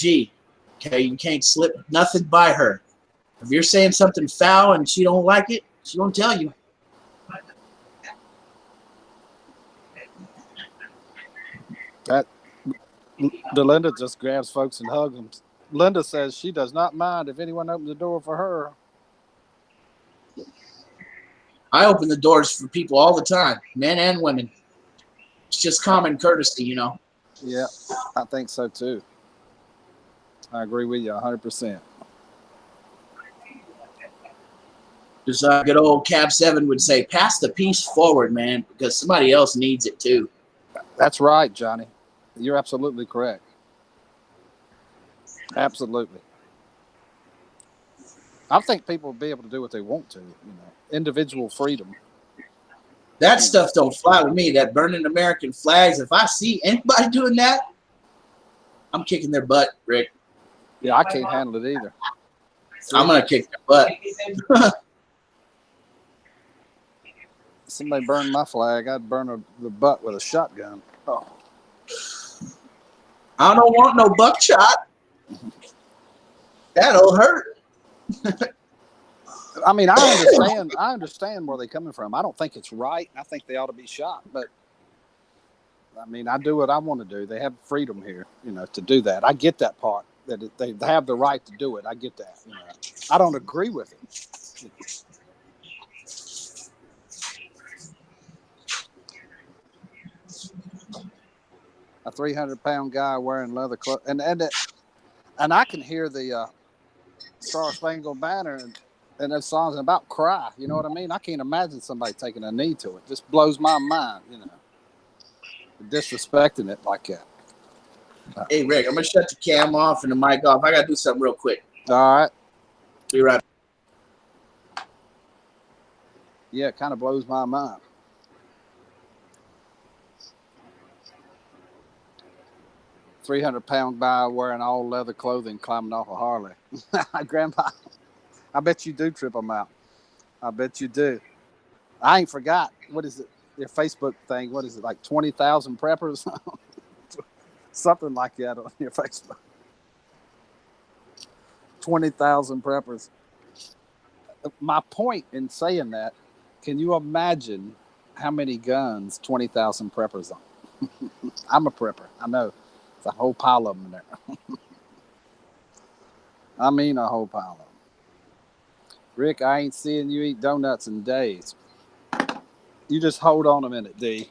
Okay, you can't slip nothing by her. If you're saying something foul and she don't like it, she won't tell you. That Linda just grabs folks and hugs them. Linda says she does not mind if anyone opens the door for her. I open the doors for people all the time, men and women. It's just common courtesy, you know. Yeah, I think so too. I agree with you 100%. Just good old Cab 7 would say, pass the peace forward, man, because somebody else needs it too. That's right, Johnny. You're absolutely correct. Absolutely. I think people will be able to do what they want to, you know, individual freedom. That stuff don't fly with me. That burning American flags, if I see anybody doing that, I'm kicking their butt, Rick. Yeah, I can't handle it either. I'm going to kick their butt. somebody burned my flag, I'd burn the butt with a shotgun. Oh. I don't want no buckshot. That'll hurt. I mean, I understand where they're coming from. I don't think it's right. I think they ought to be shot, but I mean, I do what I want to do. They have freedom here, to do that. I get that part, that they have the right to do it. I get that. I don't agree with it. A 300-pound guy wearing leather clothes, and I can hear the Star Spangled Banner and those songs about cry. You know what I mean? I can't imagine somebody taking a knee to it. Just blows my mind. Disrespecting it like that. Hey, Rick, I'm going to shut the cam off and the mic off. I got to do something real quick. All right. Be right back. Yeah, it kind of blows my mind. $300-pound guy wearing all leather clothing climbing off a Harley. Grandpa, I bet you do trip them out. I bet you do. I ain't forgot. What is it? Your Facebook thing. What is it? Like 20,000 preppers? Something like that on your Facebook. 20,000 preppers. My point in saying that, can you imagine how many guns 20,000 preppers on? I'm a prepper. I know. It's a whole pile of them in there. I mean a whole pile of them. Rick, I ain't seeing you eat donuts in days. You just hold on a minute, D.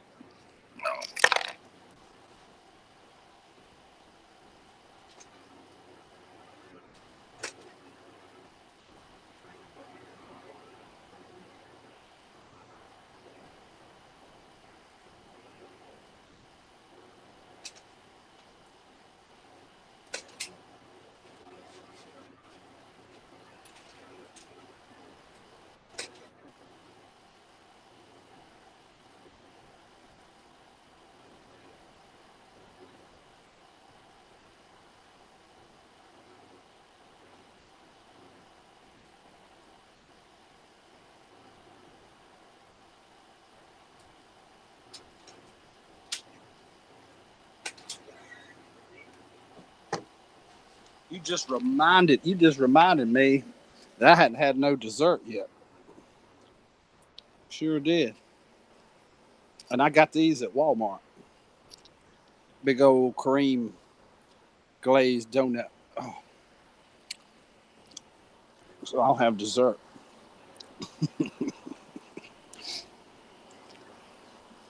You just reminded me that I hadn't had no dessert yet. Sure did. And I got these at Walmart. Big old cream glazed donut. Oh. So I'll have dessert.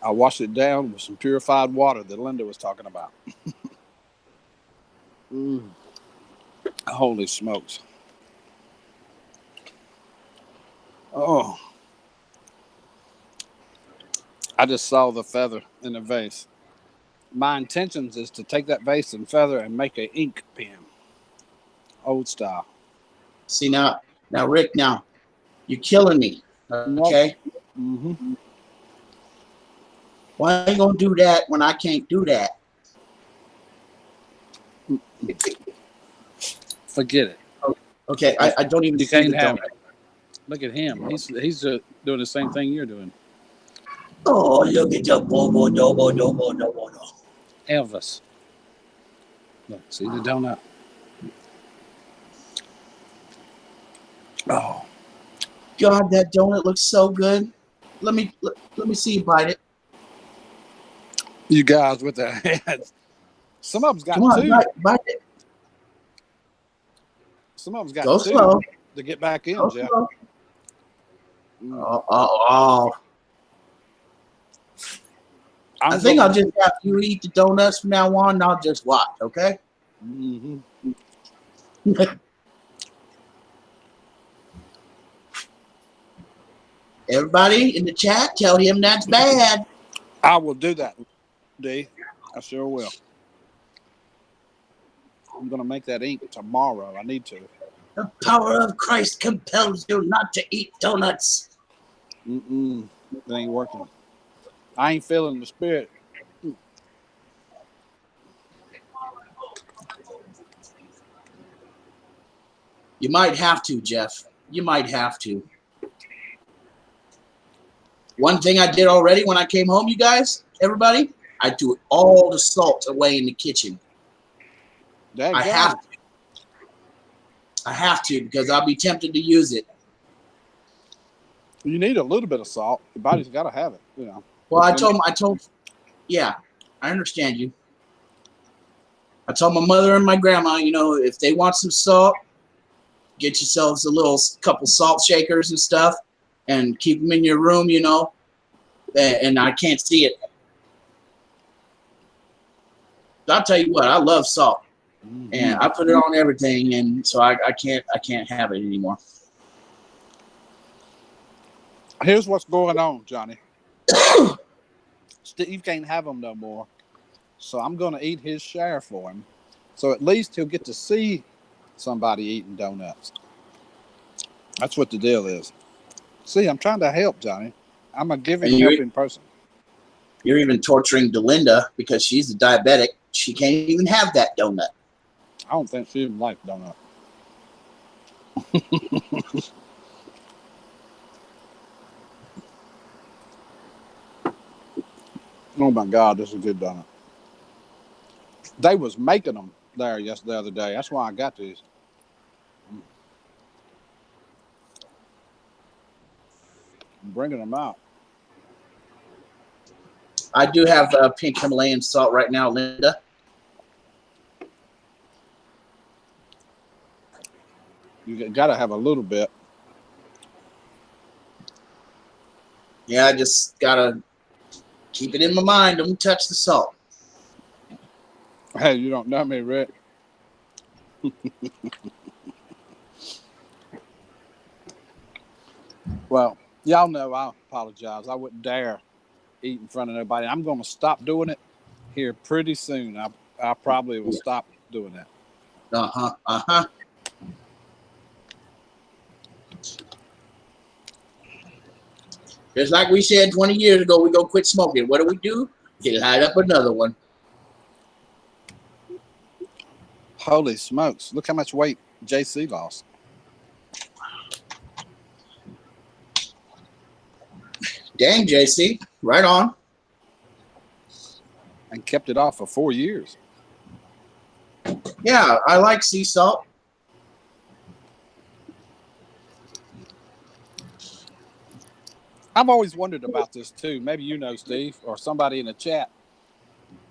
I'll wash it down with some purified water that Linda was talking about. Holy smokes. Oh. I just saw the feather in the vase. My intentions is to take that vase and feather and make an ink pen. Old style. See, now, Rick, you're killing me. Okay? Mm-hmm. Why are you going to do that when I can't do that? Forget it. Okay, I don't even You see can't the have donut. it. Look at him. He's doing the same thing you're doing. Oh, look at the bobo, dobo, dobo, dobo, dobo. Elvis. Look, see the donut. Oh, God, that donut looks so good. Let me see you bite it. you guys with their hands. Some of them's got Come on, two. bite it. Some of them's got Go two slow. to get back in, Go Jeff. slow. Mm. Oh. I think I'll just have you eat the donuts from now on, and I'll just watch, okay? Mm-hmm. Everybody in the chat, tell him that's bad. I will do that, D. I sure will. I'm going to make that ink tomorrow. I need to. The power of Christ compels you not to eat donuts. Mm-mm. It ain't working. I ain't feeling the spirit. You might have to, Jeff. You might have to. One thing I did already when I came home, you guys, everybody, I threw all the salt away in the kitchen. I have to because I'll be tempted to use it. You need a little bit of salt. Your body's got to have it, you know. Well, I told, yeah, I understand you. I told my mother and my grandma, you know, if they want some salt, get yourselves a little couple salt shakers and stuff and keep them in your room, you know, and I can't see it. I'll tell you what, I love salt, and I put it on everything, and so I can't have it anymore. Here's what's going on, Johnny. Steve can't have them no more, so I'm going to eat his share for him. So at least he'll get to see somebody eating donuts. That's what the deal is. See, I'm trying to help, Johnny. I'm a giving, helping person. You're even torturing Delinda because she's a diabetic. She can't even have that donut. I don't think she even likes donut. Oh my God, this is a good donut. They was making them there the other day. That's why I got these. I'm bringing them out. I do have pink Himalayan salt right now, Linda. You got to have a little bit. Yeah, I just got to keep it in my mind. Don't touch the salt. Hey, you don't know me, Rick. Well, y'all know I apologize. I wouldn't dare eat in front of nobody. I'm going to stop doing it here pretty soon. I probably will stop doing that. Uh-huh. Just like we said 20 years ago, we go quit smoking. What do? You light up another one. Holy smokes. Look how much weight JC lost. Dang, JC. Right on. And kept it off for 4 years. Yeah, I like sea salt. I've always wondered about this too. Maybe you know, Steve, or somebody in the chat.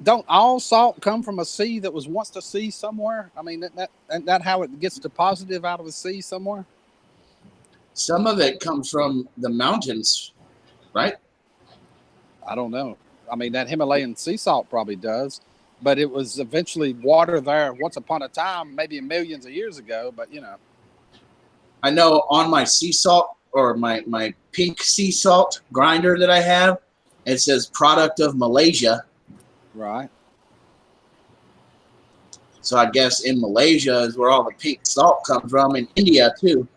Don't all salt come from a sea that was once a sea somewhere? I mean, isn't that how it gets deposited out of a sea somewhere? Some of it comes from the mountains, right? I don't know. I mean, that Himalayan sea salt probably does, but it was eventually water there once upon a time, maybe millions of years ago, but you know. I know on my sea salt or my pink sea salt grinder that I have, it says product of Malaysia. Right. So I guess in Malaysia is where all the pink salt comes from, in India too.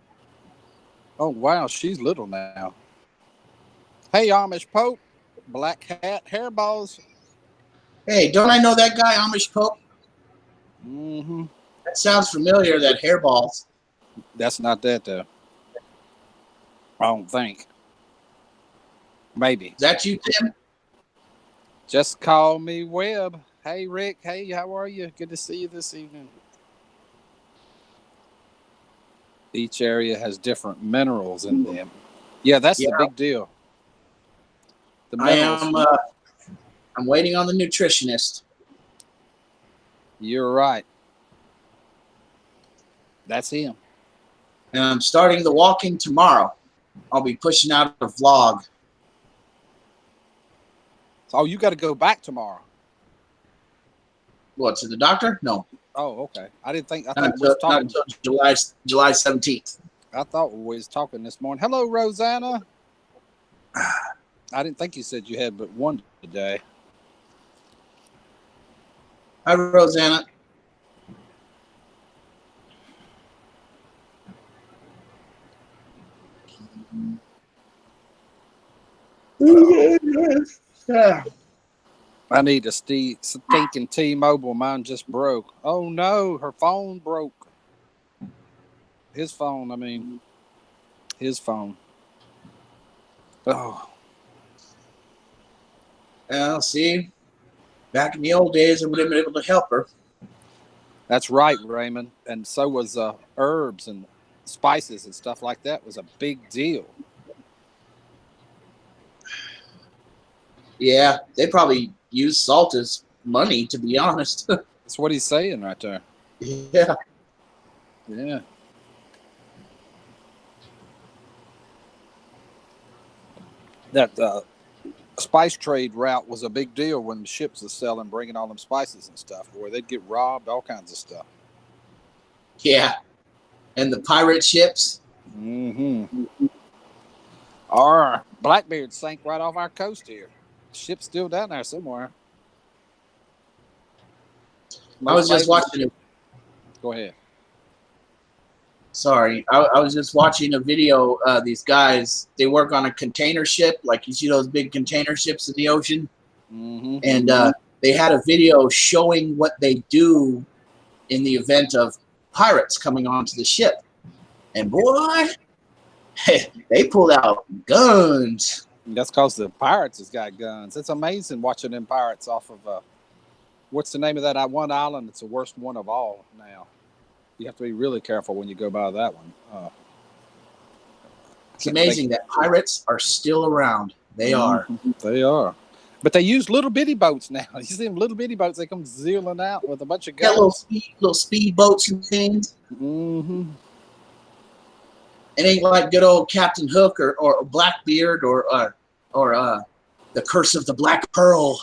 Oh, wow. She's little now. Hey, Amish Pope. Black hat, hairballs. Hey, don't I know that guy, Amish Pope? Mm-hmm. That sounds familiar, that hairballs. That's not that, though. I don't think. Maybe. Is that you, Tim? Just call me Webb. Hey, Rick. Hey, how are you? Good to see you this evening. Each area has different minerals in them. Yeah, that's the big deal. The minerals. I'm waiting on the nutritionist. You're right. That's him. And I'm starting the walking tomorrow. I'll be pushing out a vlog. Oh, you got to go back tomorrow. What, to the doctor? No. Oh, okay. I didn't think. Not until July 17th. I thought we was talking this morning. Hello, Rosanna. I didn't think you said you had but one today. Hi, Rosanna. I need a stinking T-Mobile. Mine just broke. Oh no, her phone broke. His phone. Oh. Well, see, back in the old days, I would have been able to help her. That's right, Raymond. And so was herbs and spices and stuff like that was a big deal. Yeah, they probably used salt as money, to be honest. That's what he's saying right there. Yeah. Yeah. That spice trade route was a big deal when the ships were selling, bringing all them spices and stuff. Boy, they'd get robbed, all kinds of stuff. Yeah. And the pirate ships. Mm-hmm. Our Blackbeard sank right off our coast here. Ship's still down there somewhere. I was just watching it. Go ahead. Sorry, I was just watching a video. These guys, they work on a container ship, like you see those big container ships in the ocean. Mm-hmm. And they had a video showing what they do in the event of pirates coming onto the ship. And boy, they pulled out guns. That's because the pirates has got guns. It's amazing watching them pirates off of what's the name of that one island? It's the worst one of all now. You have to be really careful when you go by that one. It's amazing that pirates are still around. They are. They are. But they use little bitty boats now. You see them little bitty boats, they come zealing out with a bunch of guns. Yeah, little speed boats and things. Mm-hmm. It ain't like good old Captain Hook or Blackbeard or The Curse of the Black Pearl.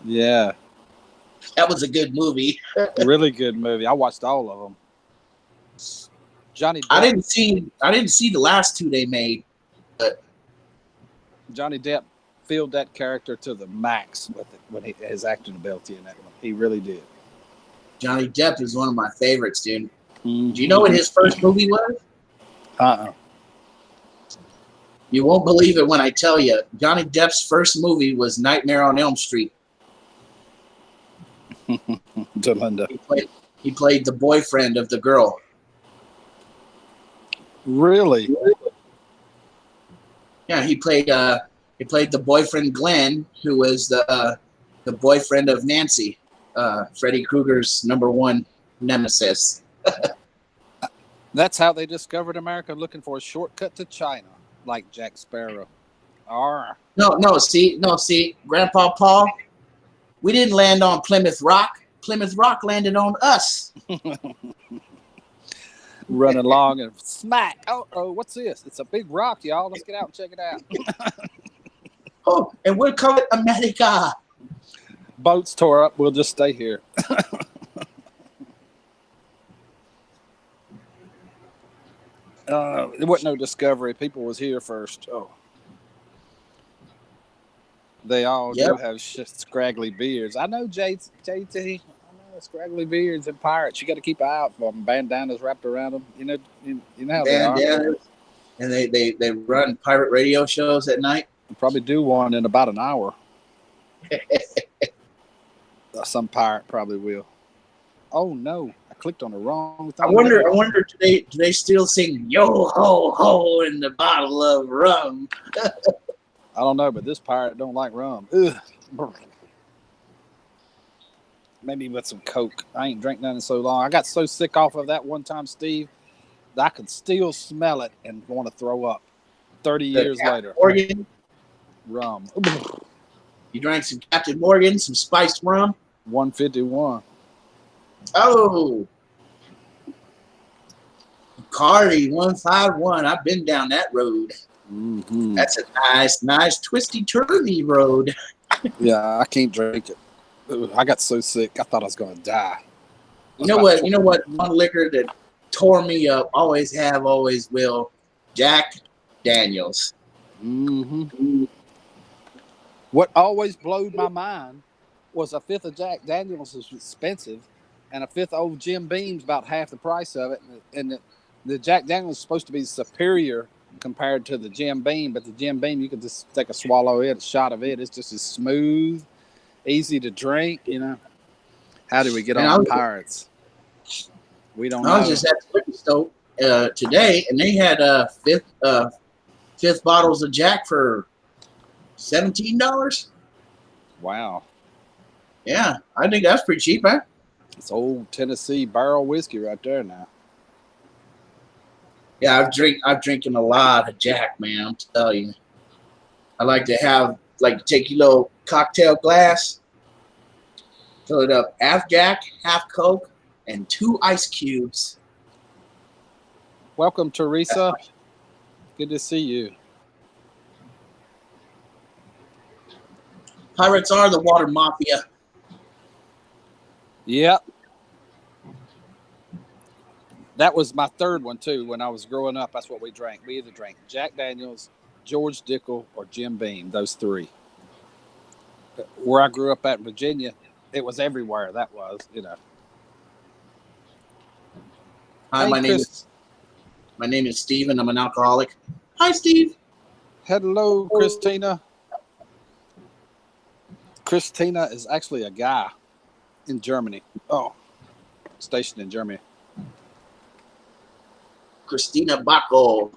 Yeah. That was a good movie. Really good movie. I watched all of them. Johnny Depp, I didn't see the last two they made. But Johnny Depp filled that character to the max with it when his acting ability in that one. He really did. Johnny Depp is one of my favorites, dude. Mm-hmm. Do you know what his first movie was? You won't believe it when I tell you. Johnny Depp's first movie was Nightmare on Elm Street. Delinda. He played the boyfriend of the girl. Really? Yeah, he played the boyfriend Glenn, who was the boyfriend of Nancy, Freddy Krueger's #1 nemesis. That's how they discovered America, looking for a shortcut to China, like Jack Sparrow. Arr. No, see, Grandpa Paul, we didn't land on Plymouth Rock. Plymouth Rock landed on us. Running along and smack. Oh, what's this? It's a big rock, y'all. Let's get out and check it out. Oh, and we'll call it America. Boats tore up. We'll just stay here. There wasn't no discovery. People was here first. Oh, they all do have scraggly beards. I know JT. I know scraggly beards and pirates. You got to keep an eye out for them. Bandanas wrapped around them. You know how they are. And they run pirate radio shows at night. We'll probably do one in about an hour. Some pirate probably will. Oh no! I clicked on the wrong thing. I wonder. Do they still sing "Yo ho ho" in the bottle of rum? I don't know, but this pirate don't like rum. Ugh. Maybe with some Coke. I ain't drank none in so long. I got so sick off of that one time, Steve, that I could still smell it and want to throw up. 30 years later. Morgan. Rum. You drank some Captain Morgan, some spiced rum. 151. Oh. Cardi 151. I've been down that road. Mm-hmm. That's a nice twisty turny road. Yeah, I can't drink it. I got so sick, I thought I was going to die. You know what? One liquor that tore me up, always have, always will. Jack Daniels. Mm-hmm. What always blowed my mind was a fifth of Jack Daniels was expensive, and a fifth of old Jim Beam's about half the price of it. And the Jack Daniels is supposed to be superior compared to the Jim Beam, but the Jim Beam, you can just take a swallow of it, a shot of it. It's just as smooth, easy to drink, you know. How did we get on Pirates? We don't know. I was just at the liquor store today, and they had fifth bottles of Jack for $17. Wow. Yeah, I think that's pretty cheap, huh? It's old Tennessee barrel whiskey right there now. Yeah, I've drinking a lot of Jack, man. I'm telling you. I like to take your little cocktail glass, fill it up half Jack, half Coke, and 2 ice cubes. Welcome, Teresa. Good to see you. Pirates are the water mafia. Yep. That was my third one, too. When I was growing up, that's what we drank. We either drank Jack Daniels, George Dickel, or Jim Beam, those three. Where I grew up at in Virginia, it was everywhere. That was, Hi, Hey, my Chris. name is Steven. I'm an alcoholic. Hi, Steve. Hello, Christina. Christina is actually a guy in Germany. Oh, stationed in Germany. Christina Bacco.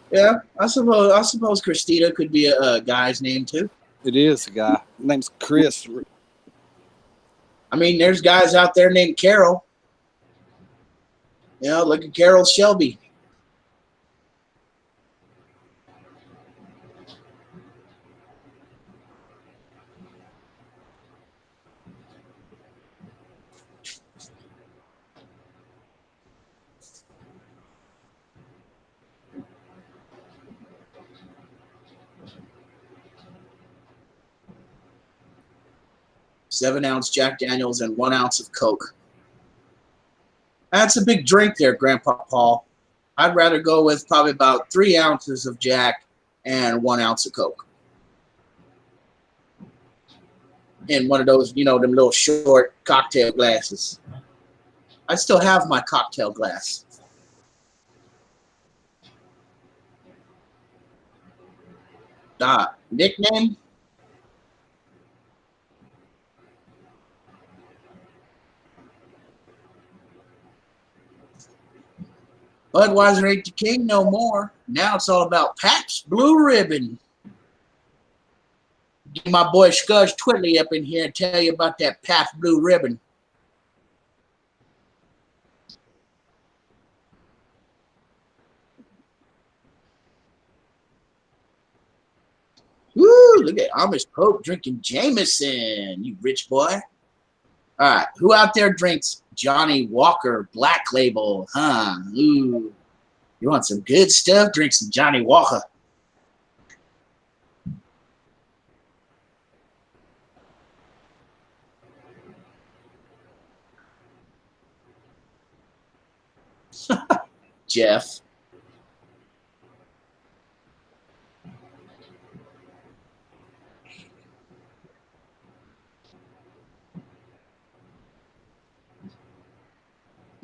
Yeah, I suppose Christina could be a guy's name too. It is a guy. His name's Chris. I mean, there's guys out there named Carol. You know, look at Carol Shelby. Seven-ounce Jack Daniels and 1 ounce of Coke. That's a big drink there, Grandpa Paul. I'd rather go with probably about 3 ounces of Jack and 1 ounce of Coke. In one of those, them little short cocktail glasses. I still have my cocktail glass. Nickname? Budweiser ain't the king no more. Now it's all about Pabst Blue Ribbon. Get my boy Scudge Twiddly up in here and tell you about that Pabst Blue Ribbon. Woo, look at Amish Pope drinking Jameson, you rich boy. All right, who out there drinks Johnny Walker Black Label, huh? Ooh, you want some good stuff? Drink some Johnny Walker. Jeff.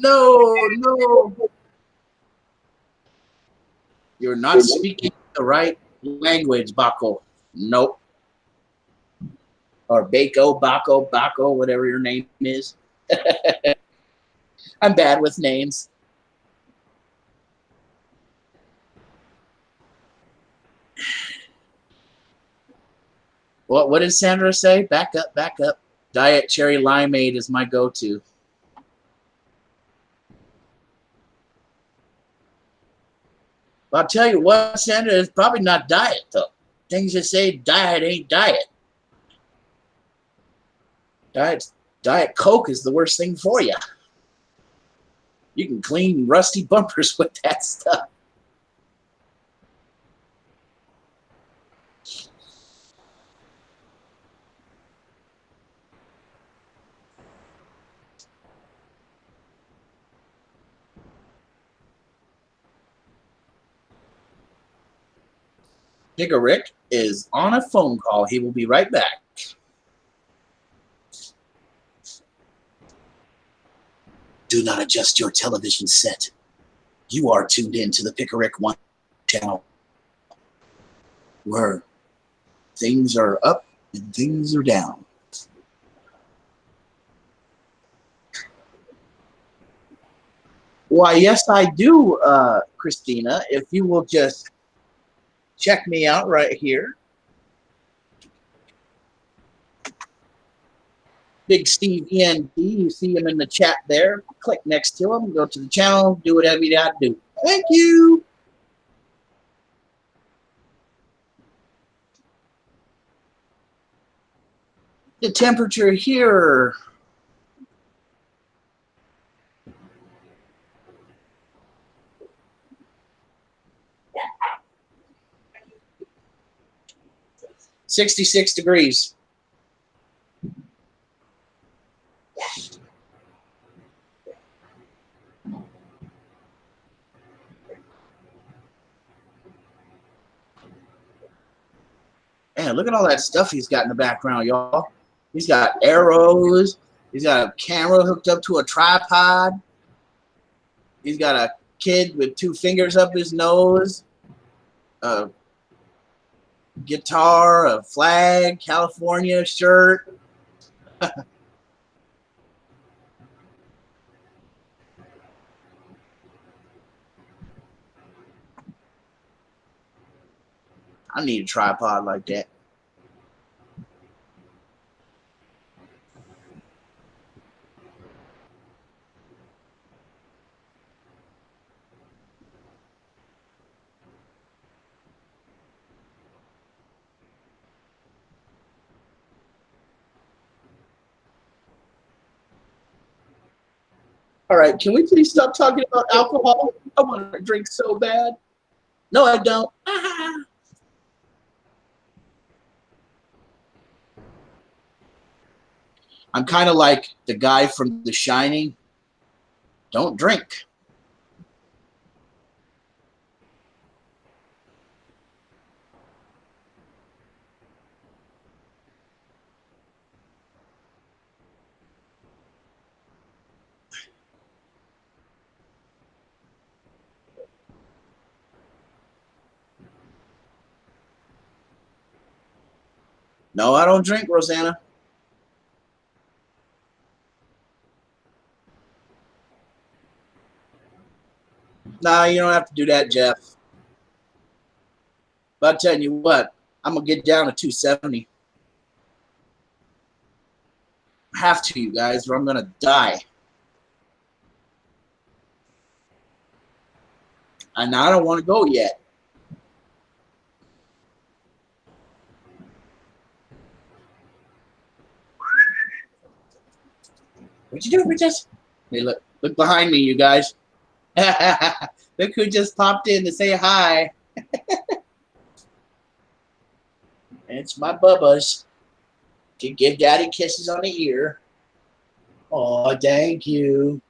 No. You're not speaking the right language, Baco. Nope. Or Baco, whatever your name is. I'm bad with names. What did Sandra say? Back up. Diet cherry limeade is my go-to. Well, I'll tell you what, Sandra, it's probably not diet, though. Things that say diet ain't diet. Diet Coke is the worst thing for you. You can clean rusty bumpers with that stuff. Nigga Rick is on a phone call. He will be right back. Do not adjust your television set. You are tuned in to the Pickerick One channel, where things are up and things are down. Why, yes, I do, Christina. If you will just check me out right here. Big Steve ENT. You see him in the chat there. Click next to him. Go to the channel. Do whatever you got to do. Thank you. The temperature here. $66 degrees. Man, look at all that stuff he's got in the background, y'all. He's got arrows. He's got a camera hooked up to a tripod. He's got a kid with 2 fingers up his nose. A guitar, a flag, California shirt. I need a tripod like that. All right, can we please stop talking about alcohol? I want to drink so bad. No, I don't. I'm kind of like the guy from The Shining. Don't drink. No, I don't drink, Rosanna. Nah, you don't have to do that, Jeff. But I'm telling you what, I'm going to get down to 270. I have to, you guys, or I'm going to die. And I don't want to go yet. What'd you do, Bridges? Hey, look behind me, you guys. Look who just popped in to say hi. It's my Bubba's. To give Daddy kisses on the ear. Oh, thank you.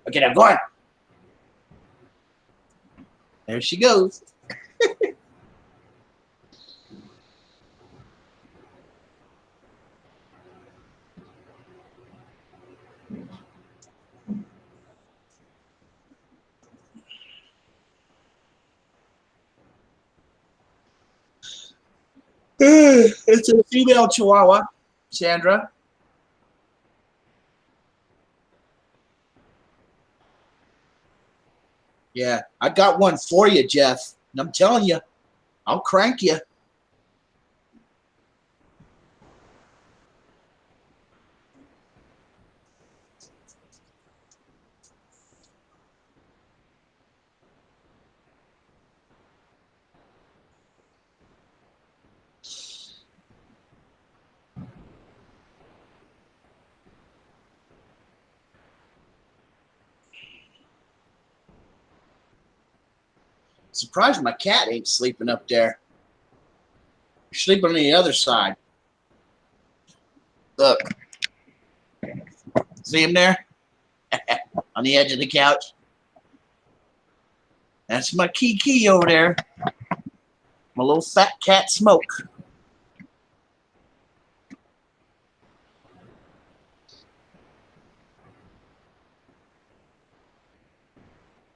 Okay, now go on. There she goes. It's a female Chihuahua, Sandra. Yeah, I got one for you, Jeff. And I'm telling you, I'll crank you. Surprised my cat ain't sleeping up there. She's sleeping on the other side. Look. See him there? On the edge of the couch. That's my Kiki over there. My little fat cat Smoke.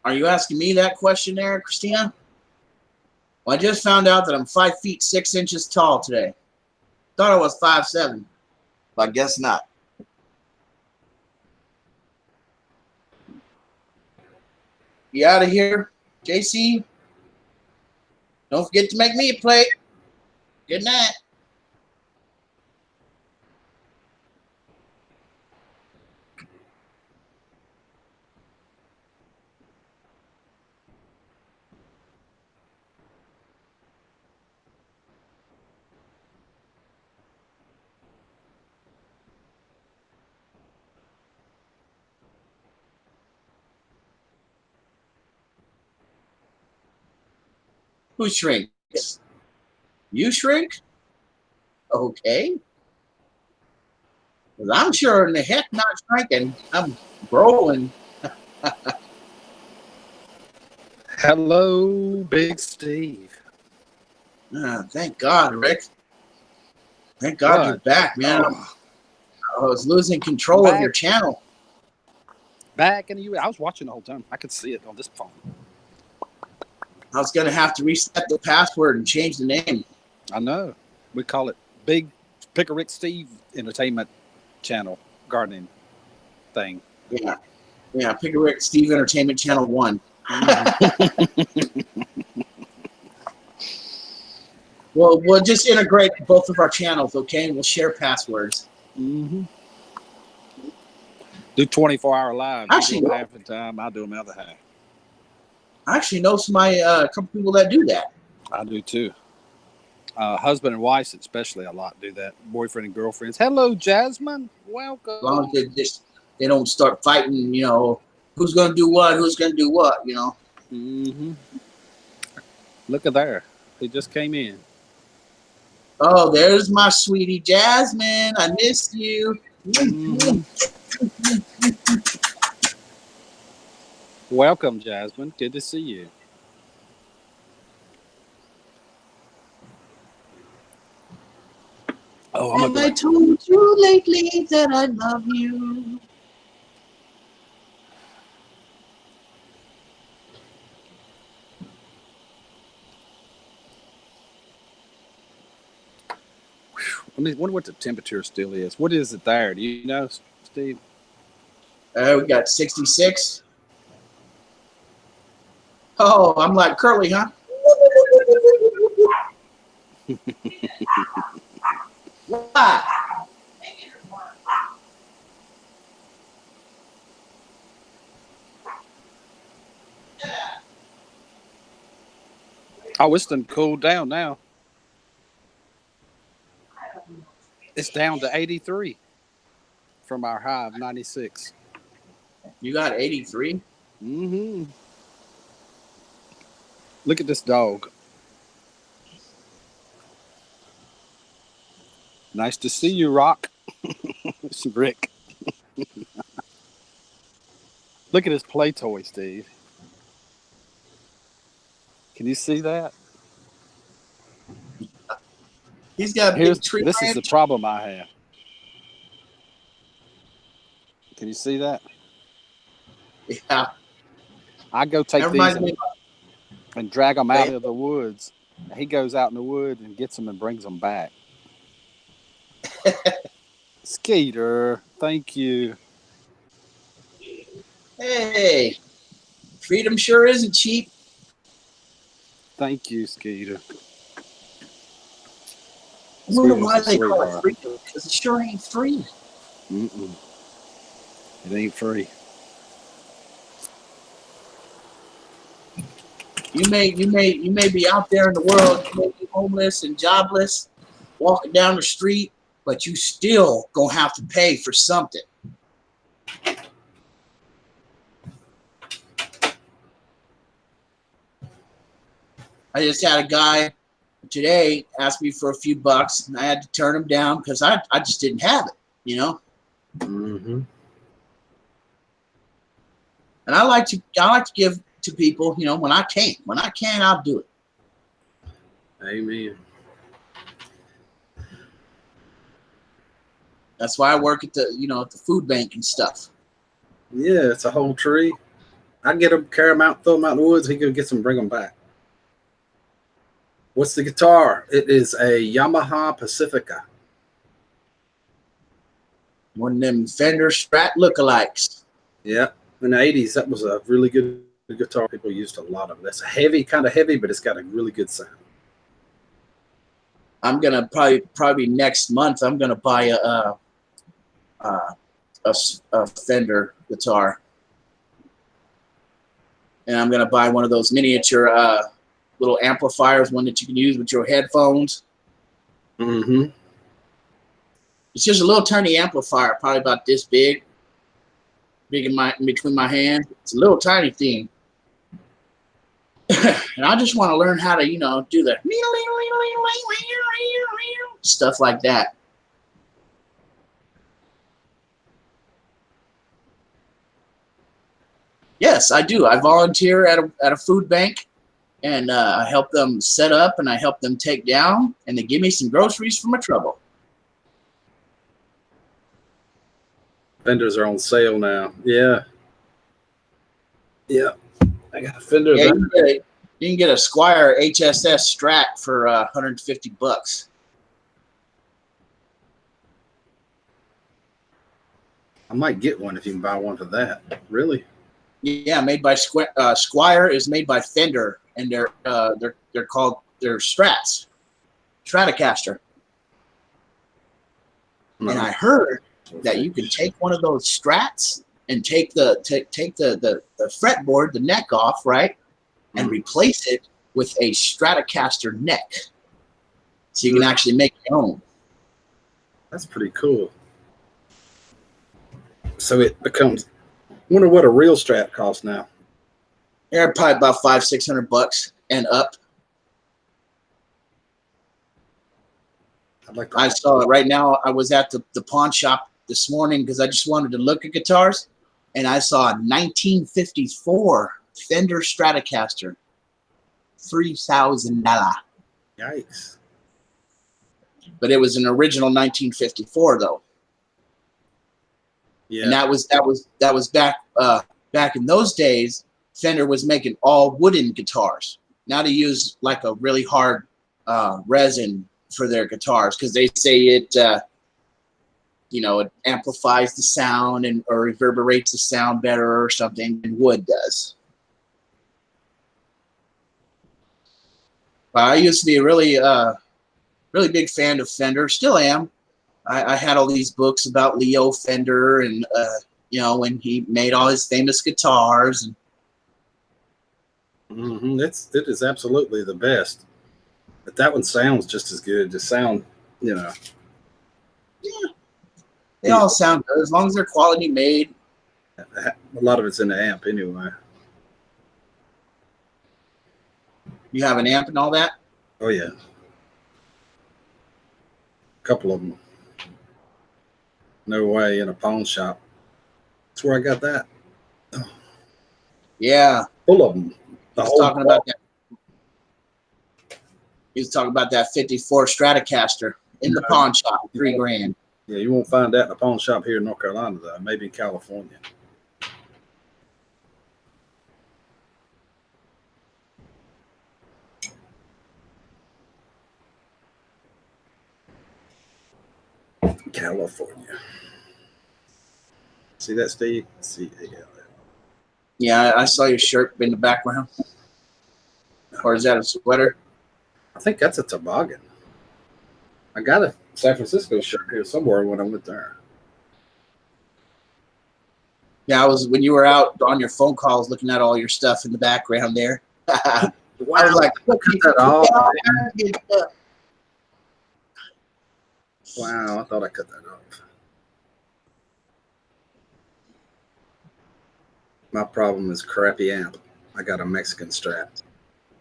Are you asking me that question there, Christina? Well, I just found out that I'm 5 feet 6 inches tall today. Thought I was 5'7", but I guess not. You out of here, JC? Don't forget to make me a plate. Good night. Who shrinks? You shrink? Okay. 'Cause I'm sure in the heck not shrinking. I'm growing. Hello, Big Steve. Thank God, Rick. Thank God What? you're back, man. Oh, I was losing control of back. your channel. Back in the U.S. I was watching the whole time. I could see it on this phone. I was going to have to reset the password and change the name. I know. We call it Big Pickerick Steve Entertainment Channel Gardening thing. Yeah. Yeah, Pickerick Steve Entertainment Channel 1. Well, we'll just integrate both of our channels, okay? And we'll share passwords. Mm-hmm. Do 24-hour live. Actually, You do them half the time. I do them the other half. I actually know a couple people that do that. I do too. Husband and wives, especially, a lot do that. Boyfriend and girlfriends. Hello, Jasmine. Welcome. As long as they don't start fighting, who's going to do what, Mm-hmm. Look at there. He just came in. Oh, there's my sweetie Jasmine. I missed you. Mm-hmm. Welcome, Jasmine. Good to see you. Oh, And I told you lately that I love you. I mean, wonder what the temperature still is. What is it there? Do you know, Steve? We got 66. Oh, I'm like Curly, huh? Why? Oh, it's done cooled down now. It's down to 83 from our high of 96. You got 83? Mm-hmm. Look at this dog. Nice to see you, Rock. It's Rick. Look at his play toy, Steve. Can you see that? He's got a big tree This is branch. the problem I have. Can you see that? Yeah. I go take Never these mind. and drag them out of the woods. He goes out in the woods and gets them and brings them back. Skeeter, thank you. Hey, freedom sure isn't cheap. Thank you, Skeeter. I wonder why Skeeter's a they call it sweetheart. freedom, because it sure ain't free. Mm-mm. It ain't free. You may be out there in the world, you may be homeless and jobless, walking down the street, but you still gonna have to pay for something. I just had a guy today ask me for a few bucks, and I had to turn him down because I just didn't have it, Mm-hmm. And I like to give to people, when I can. When I can, I'll do it. Amen. That's why I work at the food bank and stuff. Yeah, it's a whole tree. I get them, carry them out, throw them out in the woods. He go get them, bring them back. What's the guitar? It is a Yamaha Pacifica. One of them Fender Strat lookalikes. Yeah, in the 80s, that was a really good The guitar people used a lot of. That's heavy, kind of heavy, but it's got a really good sound. I'm gonna probably next month. I'm gonna buy a Fender guitar, and I'm gonna buy one of those miniature little amplifiers, one that you can use with your headphones. Mm-hmm. It's just a little tiny amplifier, probably about this big in between my hands. It's a little tiny thing. And I just want to learn how to, do the stuff like that. Yes, I do. I volunteer at a food bank, and I help them set up, and I help them take down, and they give me some groceries for my trouble. Fenders are on sale now. Yeah. Yeah. I got a Fender. Yeah, you can get a Squire HSS Strat for $150. I might get one if you can buy one for that. Really? Yeah, made by Squire is made by Fender, and they're called Strats, Stratocaster. No. And I heard that you can take one of those Strats and take the fretboard, the neck off, right, and replace it with a Stratocaster neck, so you can actually make your own. That's pretty cool. So it becomes. Wonder what a real Strat costs now. They're probably about $500-600 and up. I saw it right now. I was at the pawn shop this morning because I just wanted to look at guitars, and I saw a 1954 Fender Stratocaster, $3,000. Yikes! But it was an original 1954 though. Yeah. And that was back in those days. Fender was making all wooden guitars. Now they use like a really hard resin for their guitars because they say it it amplifies the sound or reverberates the sound better or something than wood does. But I used to be a really big fan of Fender. Still am. I had all these books about Leo Fender and when he made all his famous guitars. And it is absolutely the best. But that one sounds just as good. Just sound, Yeah. They all sound good as long as they're quality made. A lot of it's in the amp anyway. You have an amp and all that? Oh yeah. A couple of them. No way, in a pawn shop. That's where I got that. Oh. Yeah. Full of them. He was talking about that. He was talking about that 54 Stratocaster in the pawn shop, $3,000. Yeah, you won't find that in a pawn shop here in North Carolina, though. Maybe in California. California. See that, Steve? See, Yeah, I saw your shirt in the background. Or is that a sweater? I think that's a toboggan. I got a San Francisco shirt here somewhere when I went there. Yeah, when you were out on your phone calls looking at all your stuff in the background there. I was like, cut that off. Wow, I thought I cut that off. My problem is crappy amp. I got a Mexican Strat.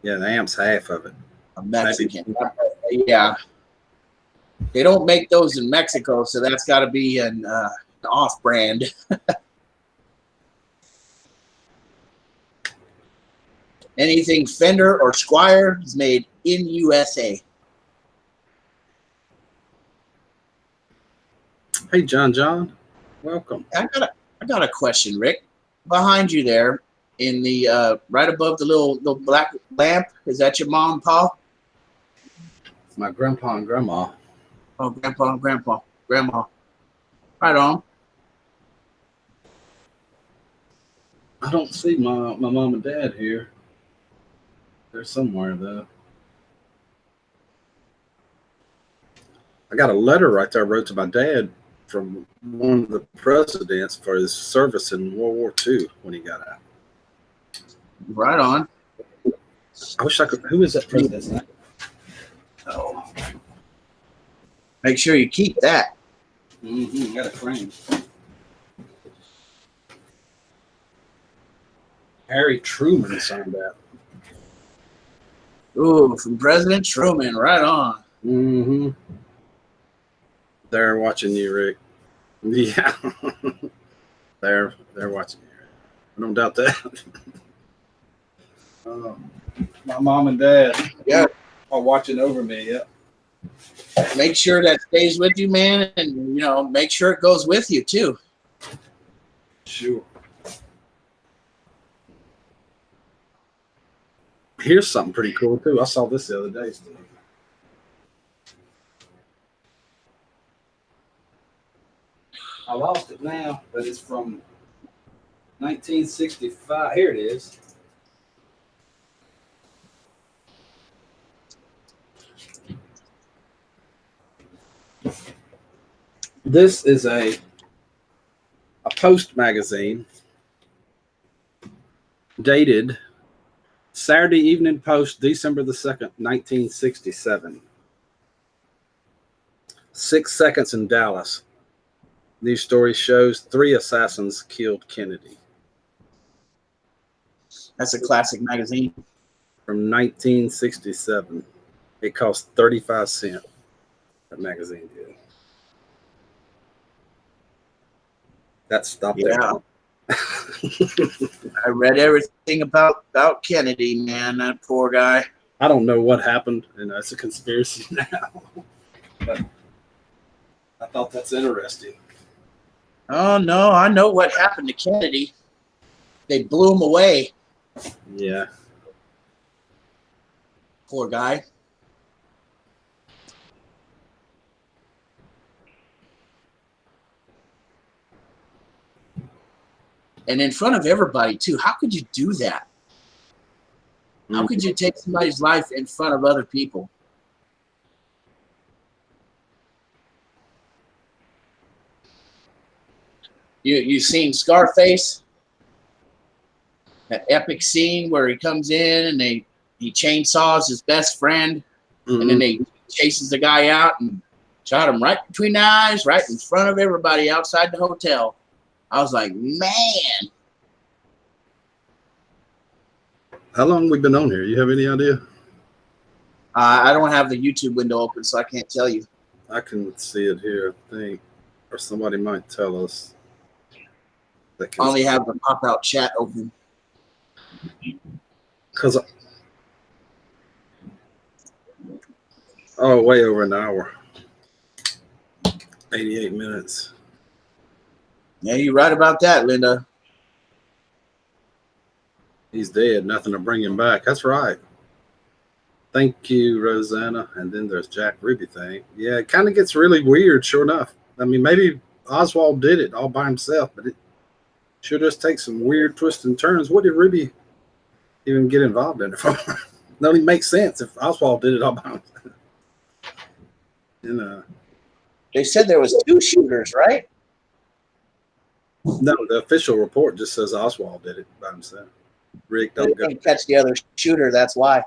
Yeah, the amp's half of it. A Mexican. Yeah. They don't make those in Mexico, so that's got to be an off-brand. Anything Fender or Squire is made in USA. Hey, John. Welcome. I got a question, Rick. Behind you there, in the right above the little black lamp, is that your mom and pa? My grandpa and grandma. Oh, grandpa and grandma. Right on. I don't see my mom and dad here. They're somewhere though. I got a letter right there I wrote to my dad from one of the presidents for his service in World War II when he got out. Right on. I wish I could. Who is that president's name? Oh, Make sure you keep that. got a frame. Harry Truman signed that. Ooh, from President Truman. Right on. Mm-hmm. They're watching you, Rick. Yeah. they're watching you, Rick. I don't doubt that. My mom and dad are watching over me. Yeah. Make sure that stays with you, man, and make sure it goes with you too. Sure. Here's something pretty cool too. I saw this the other day, Steve. I lost it now, but it's from 1965. Here it is. This is a Post magazine dated Saturday Evening Post, December the 2nd, 1967. 6 seconds in Dallas. News story shows 3 assassins killed Kennedy. That's a classic magazine. From 1967. It cost 35 cents. That magazine did. That stopped there. I read everything about Kennedy, man. That poor guy. I don't know what happened, and it's a conspiracy now. But I thought that's interesting. Oh no, I know what happened to Kennedy. They blew him away. Yeah. Poor guy. And in front of everybody too. How could you do that? How could you take somebody's life in front of other people? You seen Scarface? That epic scene where he comes in and he chainsaws his best friend, and then they chases the guy out and shot him right between the eyes, right in front of everybody outside the hotel. I was like, man. How long have we been on here? You have any idea? I don't have the YouTube window open, so I can't tell you. I can see it here, I think. Or somebody might tell us. I only have the pop-out chat open. Because way over an hour. 88 minutes. Yeah, you're right about that, Linda. He's dead. Nothing to bring him back. That's right. Thank you, Rosanna. And then there's Jack Ruby thing. Yeah, it kind of gets really weird, sure enough. I mean, maybe Oswald did it all by himself, but it sure does take some weird twists and turns. What did Ruby even get involved in it for? It only makes sense if Oswald did it all by himself. They said there was 2 shooters, right? No, the official report just says Oswald did it by himself. Rick, They don't go. didn't catch the other shooter. That's why.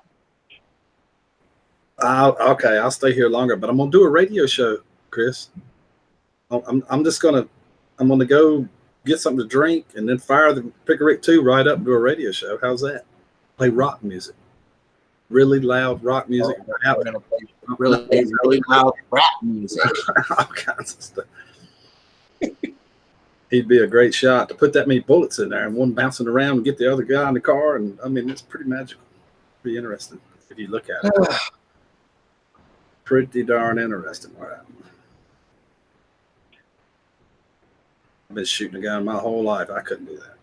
Okay, I'll stay here longer, but I'm gonna do a radio show, Chris. I'm gonna go get something to drink and then fire the Pick a Rick 2 right up and do a radio show. How's that? Play rock music, really loud rock music. We're gonna play really loud rap music. All kinds of stuff. He'd be a great shot to put that many bullets in there and one bouncing around and get the other guy in the car. And I mean, it's pretty magical, pretty interesting if you look at it. Pretty darn interesting. Right? I've been shooting a gun my whole life. I couldn't do that.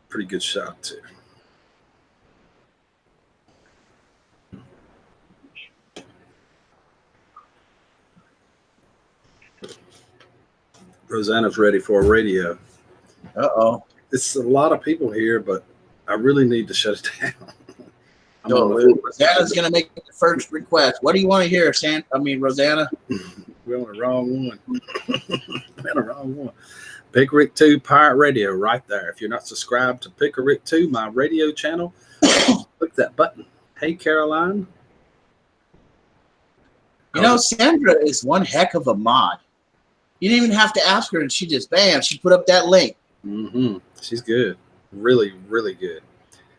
Pretty good shot too. Rosanna's ready for a radio. Uh-oh. it's a lot of people here, but I really need to shut it down. I'm So on the Rosanna's going to make the first request. What do you want to hear, Rosanna? We're on the wrong one. We're on the wrong one. Pick Rick 2 Pirate Radio right there. If you're not subscribed to Pick Rick 2, my radio channel, click that button. Hey, Caroline. You know, Sandra is one heck of a mod. You didn't even have to ask her, and she just, bam, she put up that link. Mm-hmm. She's good. Really, really good.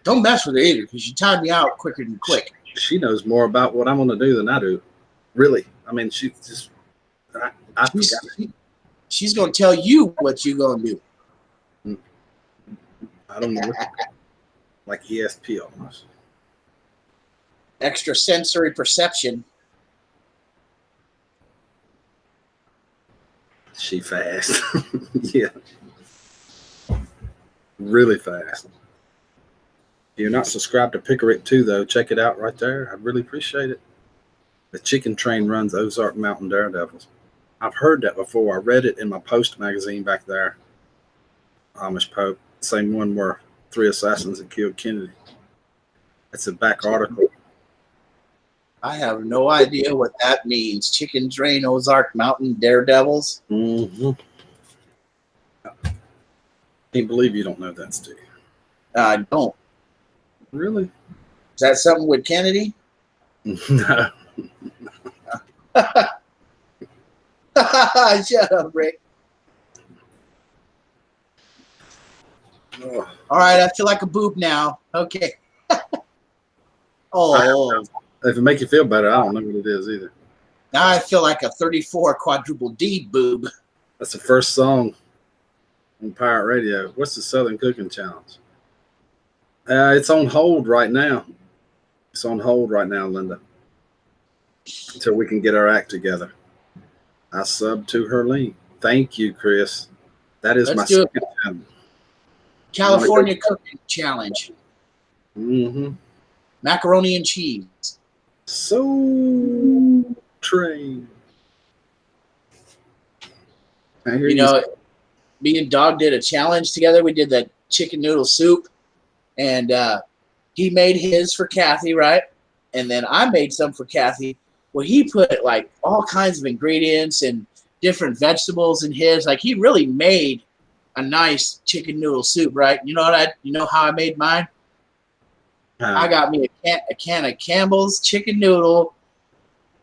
Don't mess with her either, because she timed me out quicker than quick. She knows more about what I'm going to do than I do. Really. I mean, she just, I forgot. She's going to tell you what you're going to do. I don't know. Like ESP almost. Extrasensory perception. She fast. Yeah. Really fast. If you're not subscribed to Pick Rick 2, though, check it out right there. I'd really appreciate it. The chicken train runs Ozark Mountain Daredevils. I've heard that before. I read it in my Post magazine back there. Amish Pope. Same one where 3 assassins had killed Kennedy. It's a back article. I have no idea what that means. Chicken Train Ozark Mountain Daredevils. Mm-hmm. Can't believe you don't know that, Steve. I don't. Really? Is that something with Kennedy? No. Shut up, Rick. Oh. All right, I feel like a boob now. Okay. Oh, If it makes you feel better, I don't know what it is either. now I feel like a 34 quadruple D boob. That's the first song on Pirate Radio. What's the Southern Cooking Challenge? It's on hold right now. It's on hold right now, Linda, until we can get our act together. I subbed to her link. Thank you, Chris. That is Let's my do it. second time. California Cooking Challenge. Mm-hmm. Macaroni and cheese. Soul Train. I hear You know, me and Dog did a challenge together. We did that chicken noodle soup, and he made his for Kathy, right? And then I made some for Kathy. Well, he put like all kinds of ingredients and different vegetables in his. Like he really made a nice chicken noodle soup, right? You know how I made mine? I got me a can of Campbell's chicken noodle,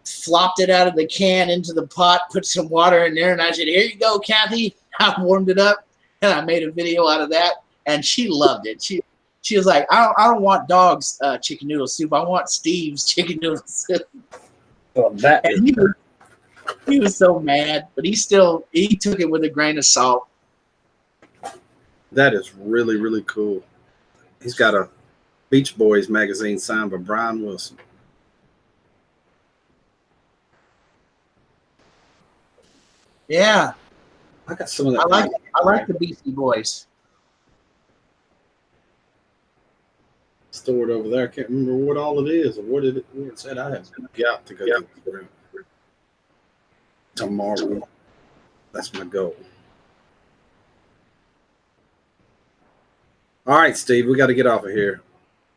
flopped it out of the can into the pot, put some water in there, and I said, "Here you go, Kathy." I warmed it up, and I made a video out of that, and she loved it. She was like, "I don't want Dog's chicken noodle soup. I want Steve's chicken noodle soup." Well, that is, And he was so mad, but he took it with a grain of salt. that is really, really cool. He's got a Beach Boys magazine signed by Brian Wilson. Yeah, I got some of that. I like the Beastie Boys. Stored over there. I can't remember what all it is or what it said. I have got to go get the room tomorrow. That's my goal. All right, Steve, we got to get off of here.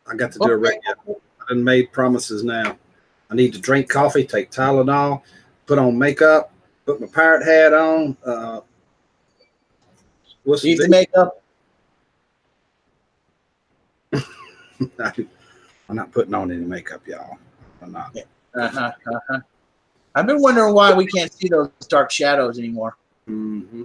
I got to do a radio. I done made promises now. I need to drink coffee, take Tylenol, put on makeup, put my pirate hat on. What's Leave the makeup. I'm not putting on any makeup, y'all. I'm not. I've been wondering why we can't see those dark shadows anymore. Mm-hmm.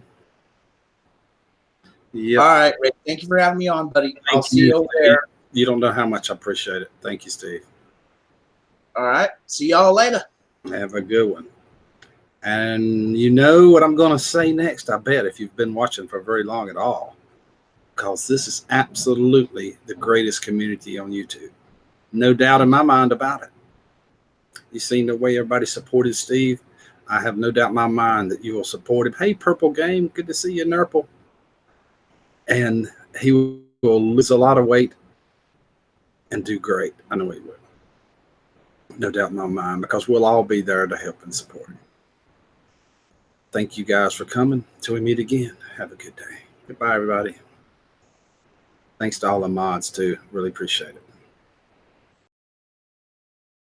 Yeah. All right, Rick. Thank you for having me on, buddy. I'll Thank see you over there. You don't know how much I appreciate it. Thank you, Steve. All right. See y'all later. Have a good one. And you know what I'm going to say next, I bet, if you've been watching for very long at all, because this is absolutely the greatest community on YouTube. No doubt in my mind about it. You seen the way everybody supported Steve? I have no doubt in my mind that you will support him. Hey, Purple Game, good to see you, Nurple. And he will lose a lot of weight and do great. I know he will. No doubt in my mind, because we'll all be there to help and support him. Thank you guys for coming. Till we meet again, have a good day. Goodbye, everybody. Thanks to all the mods too. Really appreciate it.